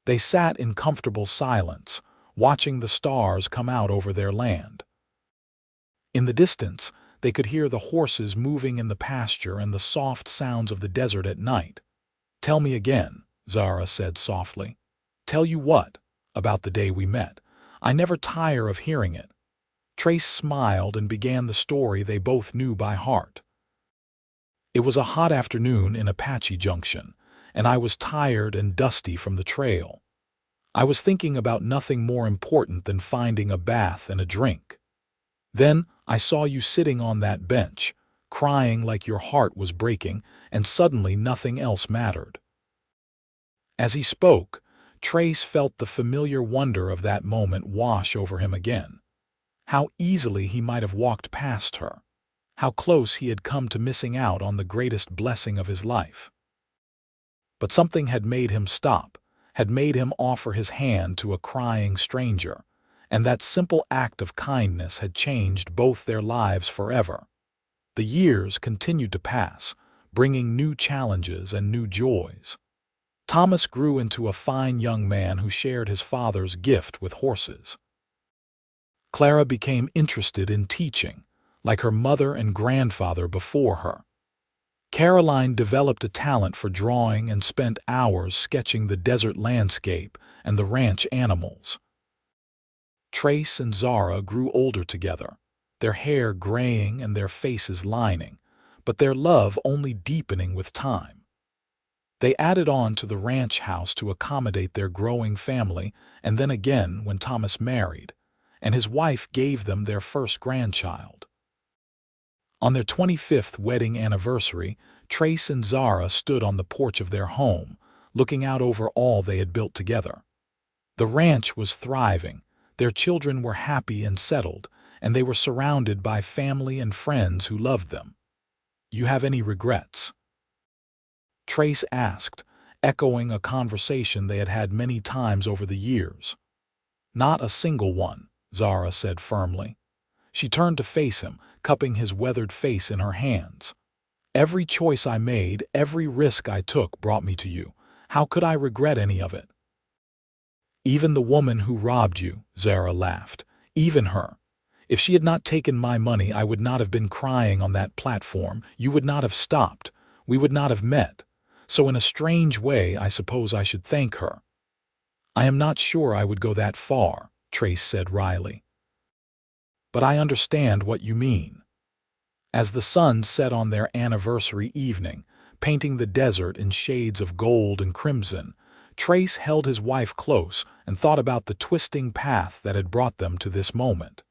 They sat in comfortable silence, watching the stars come out over their land. In the distance, they could hear the horses moving in the pasture and the soft sounds of the desert at night. "Tell me again," Zara said softly. "Tell you what? About the day we met. I never tire of hearing it." Trace smiled and began the story they both knew by heart. "It was a hot afternoon in Apache Junction, and I was tired and dusty from the trail. I was thinking about nothing more important than finding a bath and a drink. Then I saw you sitting on that bench, crying like your heart was breaking, and suddenly nothing else mattered." As he spoke, Trace felt the familiar wonder of that moment wash over him again. How easily he might have walked past her. How close he had come to missing out on the greatest blessing of his life. But something had made him stop, had made him offer his hand to a crying stranger, and that simple act of kindness had changed both their lives forever. The years continued to pass, bringing new challenges and new joys. Thomas grew into a fine young man who shared his father's gift with horses. Clara became interested in teaching, like her mother and grandfather before her. Caroline developed a talent for drawing and spent hours sketching the desert landscape and the ranch animals. Trace and Zara grew older together, their hair graying and their faces lining, but their love only deepening with time. They added on to the ranch house to accommodate their growing family, and then again when Thomas married, and his wife gave them their first grandchild. On their 25th wedding anniversary, Trace and Zara stood on the porch of their home, looking out over all they had built together. The ranch was thriving, their children were happy and settled, and they were surrounded by family and friends who loved them. "You have any regrets?" Trace asked, echoing a conversation they had had many times over the years. "Not a single one," Zara said firmly. She turned to face him, cupping his weathered face in her hands. "Every choice I made, every risk I took brought me to you. How could I regret any of it?" "Even the woman who robbed you," Zara laughed. "Even her. If she had not taken my money, I would not have been crying on that platform. You would not have stopped. We would not have met. So in a strange way, I suppose I should thank her." "I am not sure I would go that far," Trace said wryly. "But I understand what you mean." As the sun set on their anniversary evening, painting the desert in shades of gold and crimson, Trace held his wife close and thought about the twisting path that had brought them to this moment.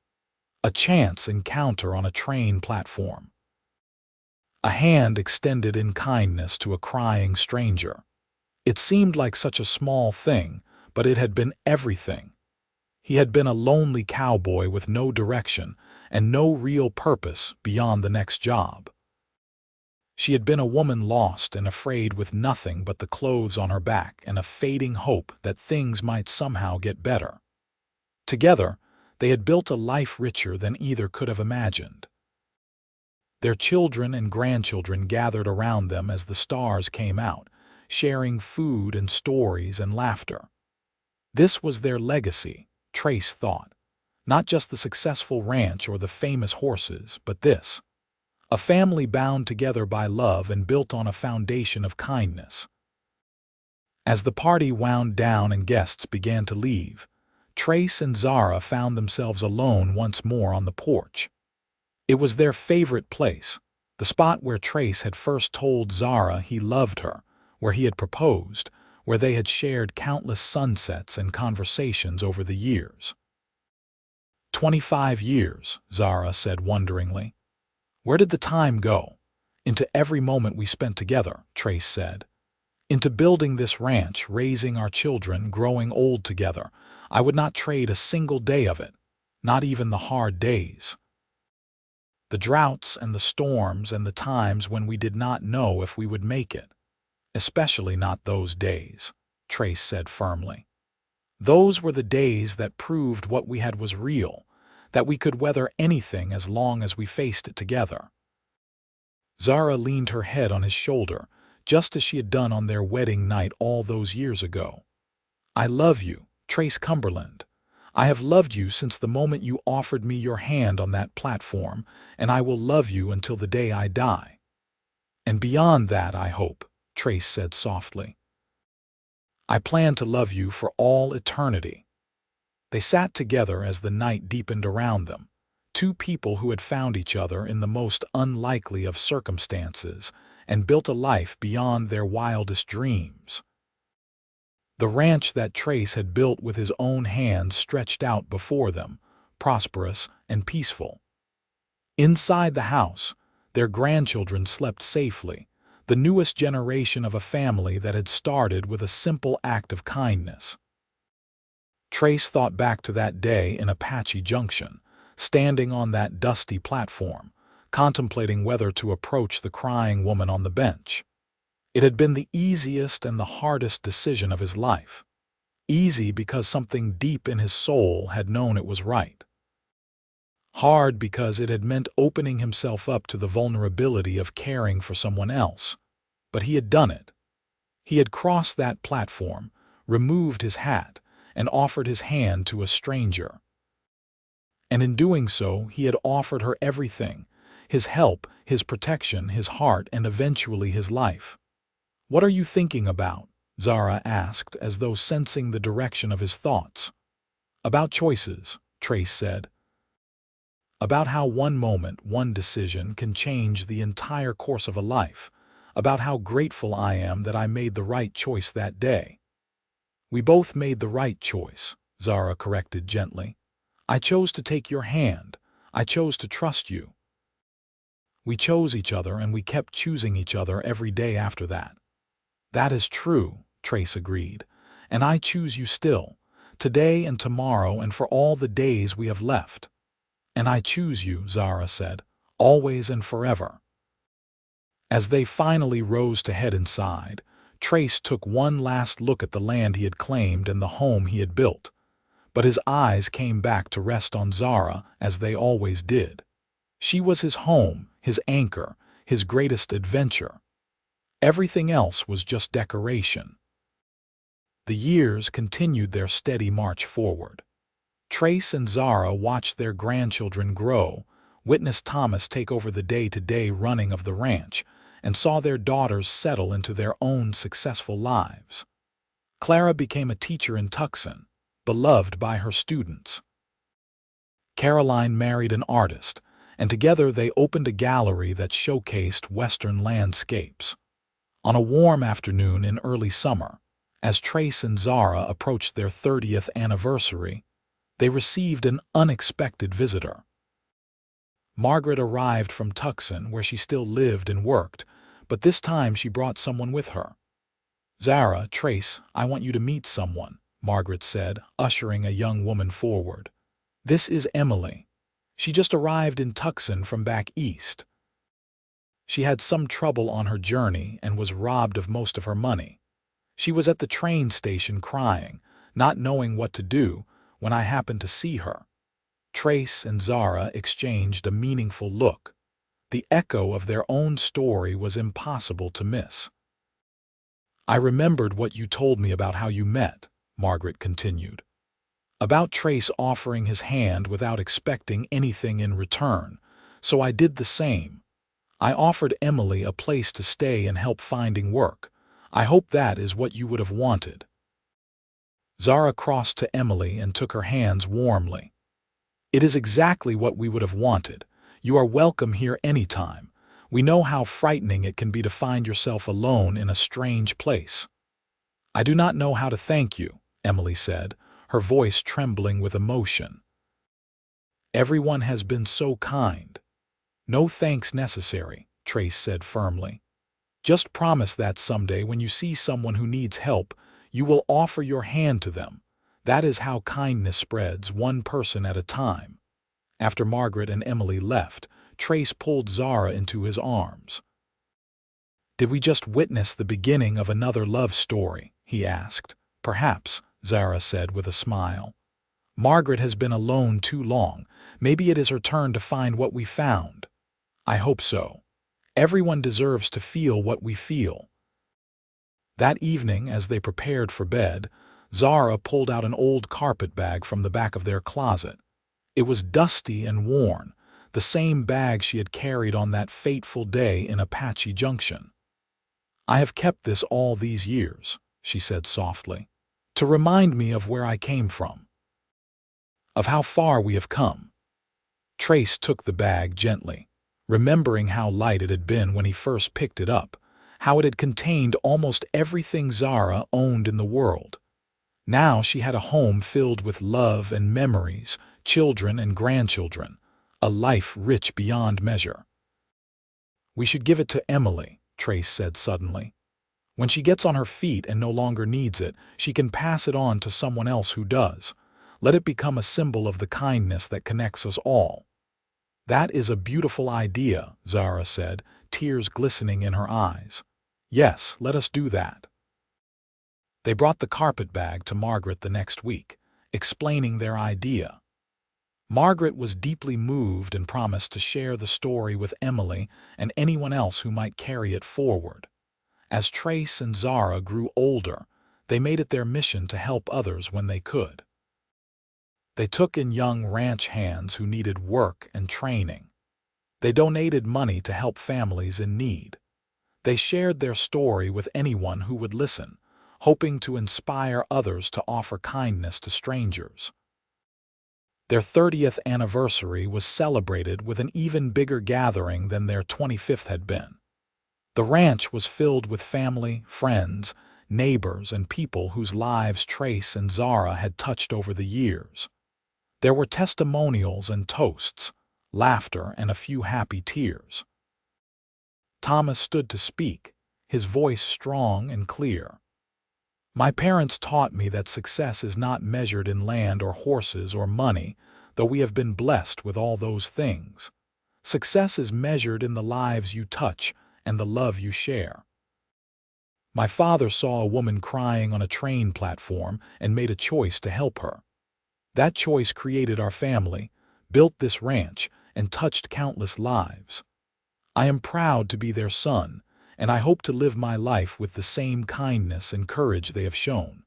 A chance encounter on a train platform. A hand extended in kindness to a crying stranger. It seemed like such a small thing, but it had been everything. He had been a lonely cowboy with no direction and no real purpose beyond the next job. She had been a woman lost and afraid with nothing but the clothes on her back and a fading hope that things might somehow get better. Together, they had built a life richer than either could have imagined. Their children and grandchildren gathered around them as the stars came out, sharing food and stories and laughter. This was their legacy, Trace thought. Not just the successful ranch or the famous horses, but this. A family bound together by love and built on a foundation of kindness. As the party wound down and guests began to leave, Trace and Zara found themselves alone once more on the porch. It was their favorite place, the spot where Trace had first told Zara he loved her, where he had proposed, where they had shared countless sunsets and conversations over the years. 25 years, Zara said wonderingly. "Where did the time go?" "Into every moment we spent together," Trace said. "Into building this ranch, raising our children, growing old together. I would not trade a single day of it, not even the hard days. The droughts and the storms and the times when we did not know if we would make it. Especially not those days," Trace said firmly. "Those were the days that proved what we had was real, that we could weather anything as long as we faced it together." Zara leaned her head on his shoulder, just as she had done on their wedding night all those years ago. "I love you, Trace Cumberland. I have loved you since the moment you offered me your hand on that platform, and I will love you until the day I die. And beyond that, I hope," Trace said softly. "I plan to love you for all eternity." They sat together as the night deepened around them, two people who had found each other in the most unlikely of circumstances and built a life beyond their wildest dreams. The ranch that Trace had built with his own hands stretched out before them, prosperous and peaceful. Inside the house, their grandchildren slept safely, the newest generation of a family that had started with a simple act of kindness. Trace thought back to that day in Apache Junction, standing on that dusty platform, contemplating whether to approach the crying woman on the bench. It had been the easiest and the hardest decision of his life. Easy because something deep in his soul had known it was right. Hard because it had meant opening himself up to the vulnerability of caring for someone else. But he had done it. He had crossed that platform, removed his hat, and offered his hand to a stranger. And in doing so, he had offered her everything: his help, his protection, his heart, and eventually his life. "What are you thinking about?" Zara asked, as though sensing the direction of his thoughts. "About choices," Trace said. "About how one moment, one decision can change the entire course of a life. About how grateful I am that I made the right choice that day." "We both made the right choice," Zara corrected gently. "I chose to take your hand. I chose to trust you." "We chose each other, and we kept choosing each other every day after that." "That is true," Trace agreed. "And I choose you still, today and tomorrow and for all the days we have left." "And I choose you," Zara said, "always and forever." As they finally rose to head inside, Trace took one last look at the land he had claimed and the home he had built. But his eyes came back to rest on Zara, as they always did. She was his home, his anchor, his greatest adventure. Everything else was just decoration. The years continued their steady march forward. Trace and Zara watched their grandchildren grow, witnessed Thomas take over the day-to-day running of the ranch, and saw their daughters settle into their own successful lives. Clara became a teacher in Tucson, beloved by her students. Caroline married an artist, and together they opened a gallery that showcased Western landscapes. On a warm afternoon in early summer, as Trace and Zara approached their 30th anniversary, they received an unexpected visitor. Margaret arrived from Tucson, where she still lived and worked, but this time she brought someone with her. "Zara, Trace, I want you to meet someone," Margaret said, ushering a young woman forward. "This is Emily. She just arrived in Tucson from back east. She had some trouble on her journey and was robbed of most of her money. She was at the train station crying, not knowing what to do, when I happened to see her." Trace and Zara exchanged a meaningful look. The echo of their own story was impossible to miss. "I remembered what you told me about how you met," Margaret continued. "About Trace offering his hand without expecting anything in return, so I did the same. I offered Emily a place to stay and help finding work. I hope that is what you would have wanted." Zara crossed to Emily and took her hands warmly. "It is exactly what we would have wanted. You are welcome here anytime. We know how frightening it can be to find yourself alone in a strange place." "I do not know how to thank you," Emily said, her voice trembling with emotion. "Everyone has been so kind." "No thanks necessary," Trace said firmly. "Just promise that someday when you see someone who needs help, you will offer your hand to them. That is how kindness spreads, one person at a time." After Margaret and Emily left, Trace pulled Zara into his arms. "Did we just witness the beginning of another love story?" he asked. "Perhaps," Zara said with a smile. "Margaret has been alone too long. Maybe it is her turn to find what we found." "I hope so. Everyone deserves to feel what we feel." That evening, as they prepared for bed, Zara pulled out an old carpet bag from the back of their closet. It was dusty and worn, the same bag she had carried on that fateful day in Apache Junction. "I have kept this all these years," she said softly, "to remind me of where I came from, of how far we have come." Trace took the bag gently, remembering how light it had been when he first picked it up, how it had contained almost everything Zara owned in the world. Now she had a home filled with love and memories, children and grandchildren, a life rich beyond measure. "We should give it to Emily," Trace said suddenly. "When she gets on her feet and no longer needs it, she can pass it on to someone else who does. Let it become a symbol of the kindness that connects us all." "That is a beautiful idea," Zara said, tears glistening in her eyes. "Yes, let us do that." They brought the carpet bag to Margaret the next week, explaining their idea. Margaret was deeply moved and promised to share the story with Emily and anyone else who might carry it forward. As Trace and Zara grew older, they made it their mission to help others when they could. They took in young ranch hands who needed work and training. They donated money to help families in need. They shared their story with anyone who would listen, hoping to inspire others to offer kindness to strangers. Their 30th anniversary was celebrated with an even bigger gathering than their 25th had been. The ranch was filled with family, friends, neighbors, and people whose lives Trace and Zara had touched over the years. There were testimonials and toasts, laughter, and a few happy tears. Thomas stood to speak, his voice strong and clear. "My parents taught me that success is not measured in land or horses or money, though we have been blessed with all those things. Success is measured in the lives you touch and the love you share." "My father saw a woman crying on a train platform and made a choice to help her. That choice created our family, built this ranch, and touched countless lives. I am proud to be their son, and I hope to live my life with the same kindness and courage they have shown."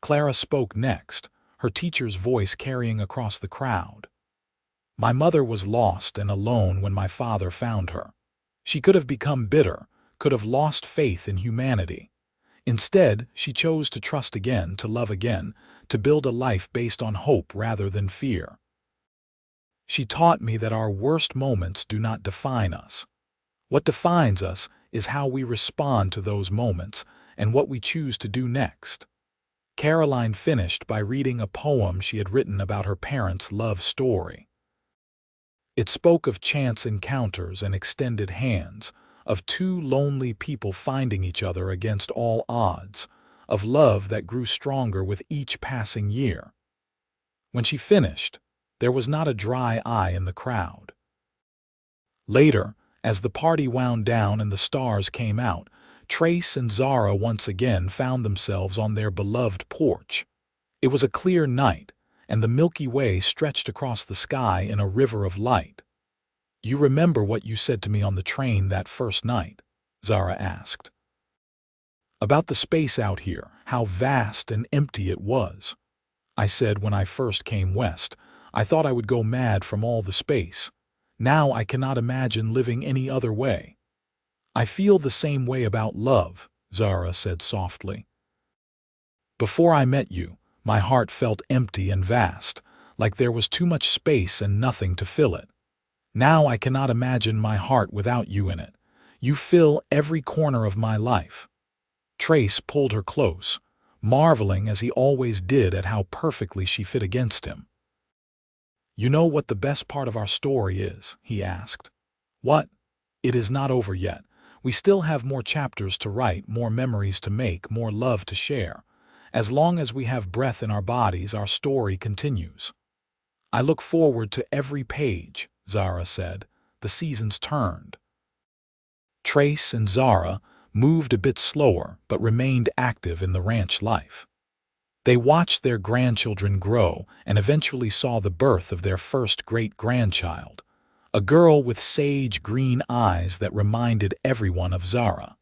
Clara spoke next, her teacher's voice carrying across the crowd. "My mother was lost and alone when my father found her. She could have become bitter, could have lost faith in humanity. Instead, she chose to trust again, to love again, to build a life based on hope rather than fear. She taught me that our worst moments do not define us. What defines us is how we respond to those moments and what we choose to do next." Caroline finished by reading a poem she had written about her parents' love story. It spoke of chance encounters and extended hands, of two lonely people finding each other against all odds, of love that grew stronger with each passing year. When she finished, there was not a dry eye in the crowd. Later, as the party wound down and the stars came out, Trace and Zara once again found themselves on their beloved porch. It was a clear night, and the Milky Way stretched across the sky in a river of light. "You remember what you said to me on the train that first night?" Zara asked. "About the space out here, how vast and empty it was. I said when I first came west, I thought I would go mad from all the space. Now I cannot imagine living any other way." "I feel the same way about love," Zara said softly. "Before I met you, my heart felt empty and vast, like there was too much space and nothing to fill it. Now I cannot imagine my heart without you in it. You fill every corner of my life." Trace pulled her close, marveling as he always did at how perfectly she fit against him. "You know what the best part of our story is?" he asked. "What?" "It is not over yet. We still have more chapters to write, more memories to make, more love to share. As long as we have breath in our bodies, our story continues." "I look forward to every page," Zara said. The seasons turned. Trace and Zara moved a bit slower but remained active in the ranch life. They watched their grandchildren grow and eventually saw the birth of their first great-grandchild, a girl with sage green eyes that reminded everyone of Zara.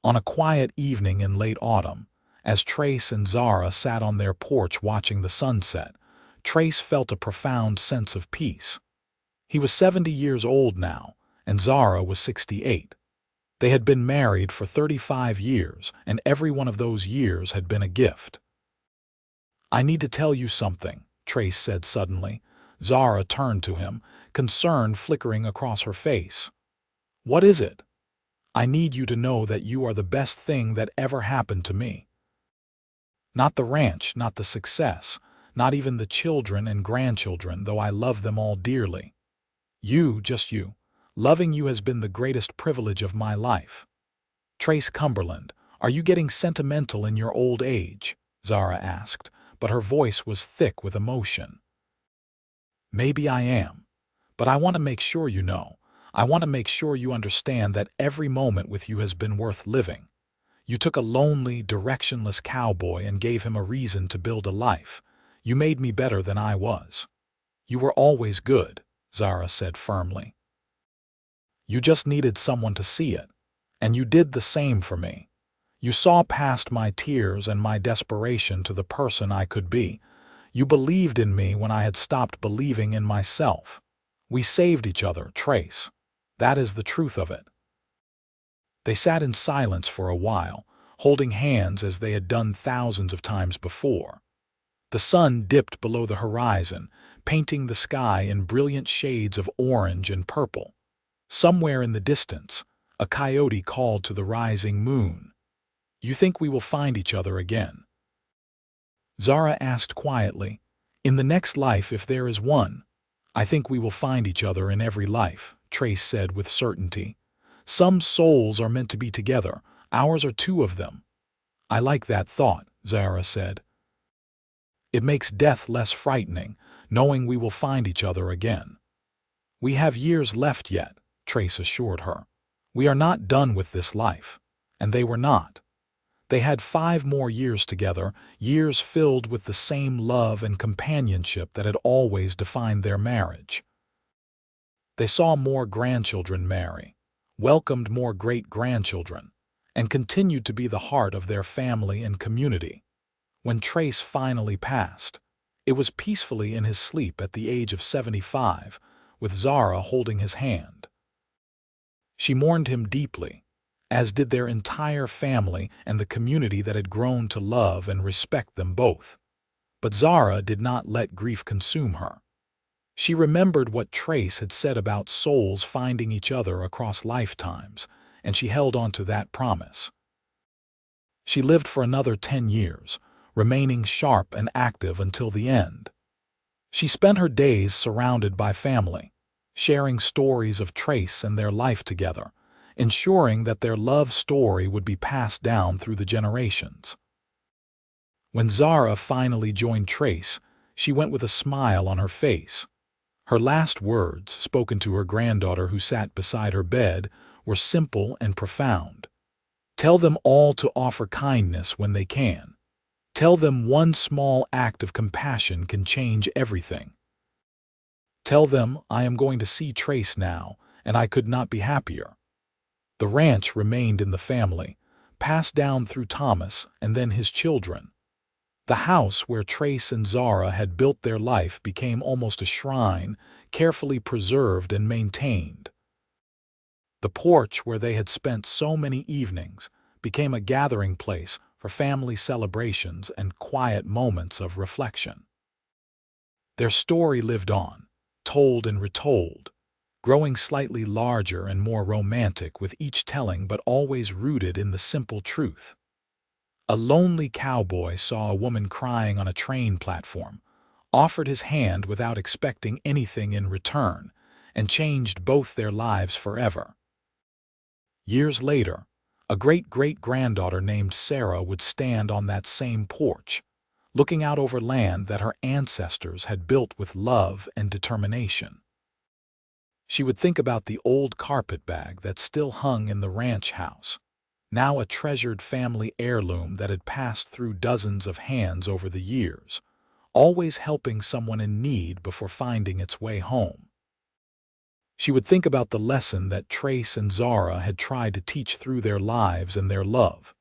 On a quiet evening in late autumn, as Trace and Zara sat on their porch watching the sunset, Trace felt a profound sense of peace. He was 70 years old now, and Zara was 68. They had been married for 35 years, and every one of those years had been a gift. "I need to tell you something," Trace said suddenly. Zara turned to him, concern flickering across her face. "What is it?" "I need you to know that you are the best thing that ever happened to me." Not the ranch, not the success, not even the children and grandchildren, though I love them all dearly. You, just you. Loving you has been the greatest privilege of my life. Trace Cumberland, are you getting sentimental in your old age? Zara asked, but her voice was thick with emotion. Maybe I am, but I want to make sure you know. I want to make sure you understand that every moment with you has been worth living. You took a lonely, directionless cowboy and gave him a reason to build a life. You made me better than I was. You were always good, Zara said firmly. You just needed someone to see it, and you did the same for me. You saw past my tears and my desperation to the person I could be. You believed in me when I had stopped believing in myself. We saved each other, Trace. That is the truth of it. They sat in silence for a while, holding hands as they had done thousands of times before. The sun dipped below the horizon, painting the sky in brilliant shades of orange and purple. Somewhere in the distance, a coyote called to the rising moon. You think we will find each other again? Zara asked quietly. In the next life, if there is one. I think we will find each other in every life, Trace said with certainty. Some souls are meant to be together. Ours are two of them. I like that thought, Zara said. It makes death less frightening, knowing we will find each other again. We have years left yet, Trace assured her. We are not done with this life. And they were not. They had 5 more years together, years filled with the same love and companionship that had always defined their marriage. They saw more grandchildren marry, welcomed more great-grandchildren, and continued to be the heart of their family and community. When Trace finally passed, it was peacefully in his sleep at the age of 75, with Zara holding his hand. She mourned him deeply, as did their entire family and the community that had grown to love and respect them both. But Zara did not let grief consume her. She remembered what Trace had said about souls finding each other across lifetimes, and she held on to that promise. She lived for another 10 years, remaining sharp and active until the end. She spent her days surrounded by family, sharing stories of Trace and their life together, ensuring that their love story would be passed down through the generations. When Zara finally joined Trace, she went with a smile on her face. Her last words, spoken to her granddaughter who sat beside her bed, were simple and profound. Tell them all to offer kindness when they can. Tell them one small act of compassion can change everything. Tell them I am going to see Trace now, and I could not be happier. The ranch remained in the family, passed down through Thomas and then his children. The house where Trace and Zara had built their life became almost a shrine, carefully preserved and maintained. The porch where they had spent so many evenings became a gathering place for family celebrations and quiet moments of reflection. Their story lived on, told and retold, growing slightly larger and more romantic with each telling, but always rooted in the simple truth. A lonely cowboy saw a woman crying on a train platform, offered his hand without expecting anything in return, and changed both their lives forever. Years later, a great-great-granddaughter named Sarah would stand on that same porch, looking out over land that her ancestors had built with love and determination. She would think about the old carpet bag that still hung in the ranch house, now a treasured family heirloom that had passed through dozens of hands over the years, always helping someone in need before finding its way home. She would think about the lesson that Trace and Zara had tried to teach through their lives and their love.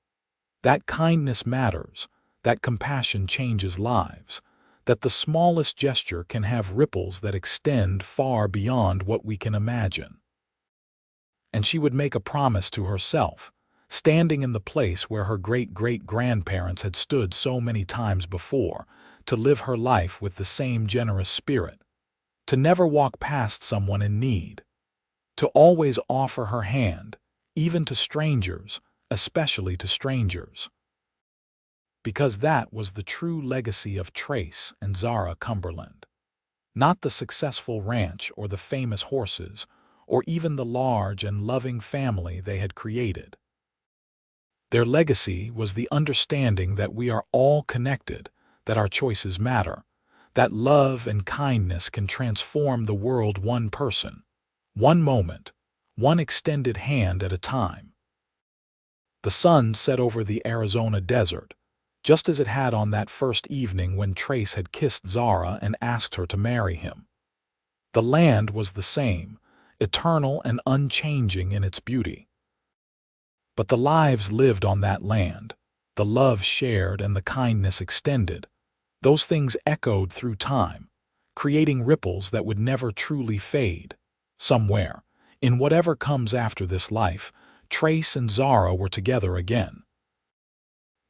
That kindness matters, that compassion changes lives, that the smallest gesture can have ripples that extend far beyond what we can imagine. And she would make a promise to herself, standing in the place where her great-great-grandparents had stood so many times before, to live her life with the same generous spirit, to never walk past someone in need, to always offer her hand, even to strangers, especially to strangers. because that was the true legacy of Trace and Zara Cumberland. Not the successful ranch or the famous horses, or even the large and loving family they had created. Their legacy was the understanding that we are all connected, that our choices matter, that love and kindness can transform the world one person, one moment, one extended hand at a time. The sun set over the Arizona desert, just as it had on that first evening when Trace had kissed Zara and asked her to marry him. The land was the same, eternal and unchanging in its beauty. But the lives lived on that land, the love shared and the kindness extended, those things echoed through time, creating ripples that would never truly fade. Somewhere, in whatever comes after this life, Trace and Zara were together again.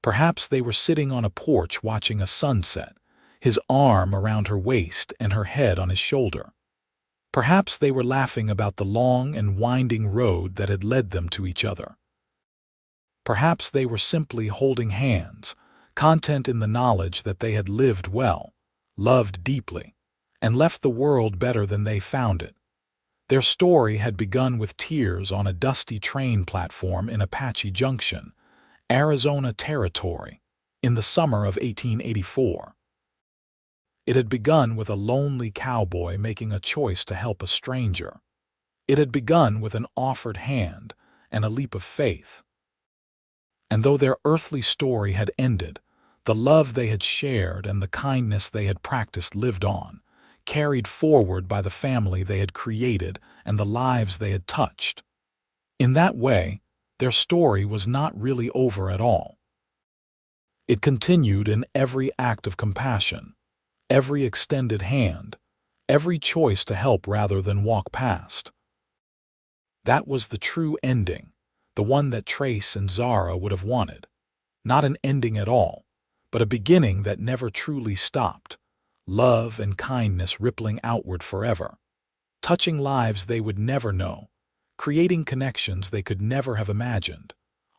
Perhaps they were sitting on a porch watching a sunset, his arm around her waist and her head on his shoulder. Perhaps they were laughing about the long and winding road that had led them to each other. Perhaps they were simply holding hands, content in the knowledge that they had lived well, loved deeply, and left the world better than they found it. Their story had begun with tears on a dusty train platform in Apache Junction, Arizona Territory, in the summer of 1884. It had begun with a lonely cowboy making a choice to help a stranger. It had begun with an offered hand and a leap of faith. And though their earthly story had ended, the love they had shared and the kindness they had practiced lived on, carried forward by the family they had created and the lives they had touched. In that way, their story was not really over at all. It continued in every act of compassion, every extended hand, every choice to help rather than walk past. That was the true ending, the one that Trace and Zara would have wanted. Not an ending at all, but a beginning that never truly stopped, love and kindness rippling outward forever, touching lives they would never know, creating connections they could never have imagined,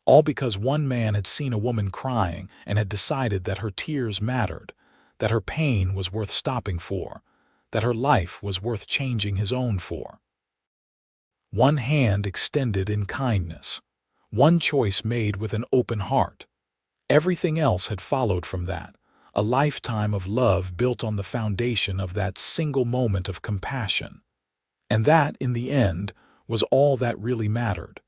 all because one man had seen a woman crying and had decided that her tears mattered, that her pain was worth stopping for, that her life was worth changing his own for. One hand extended in kindness, one choice made with an open heart. Everything else had followed from that, a lifetime of love built on the foundation of that single moment of compassion. And that, in the end, was all that really mattered.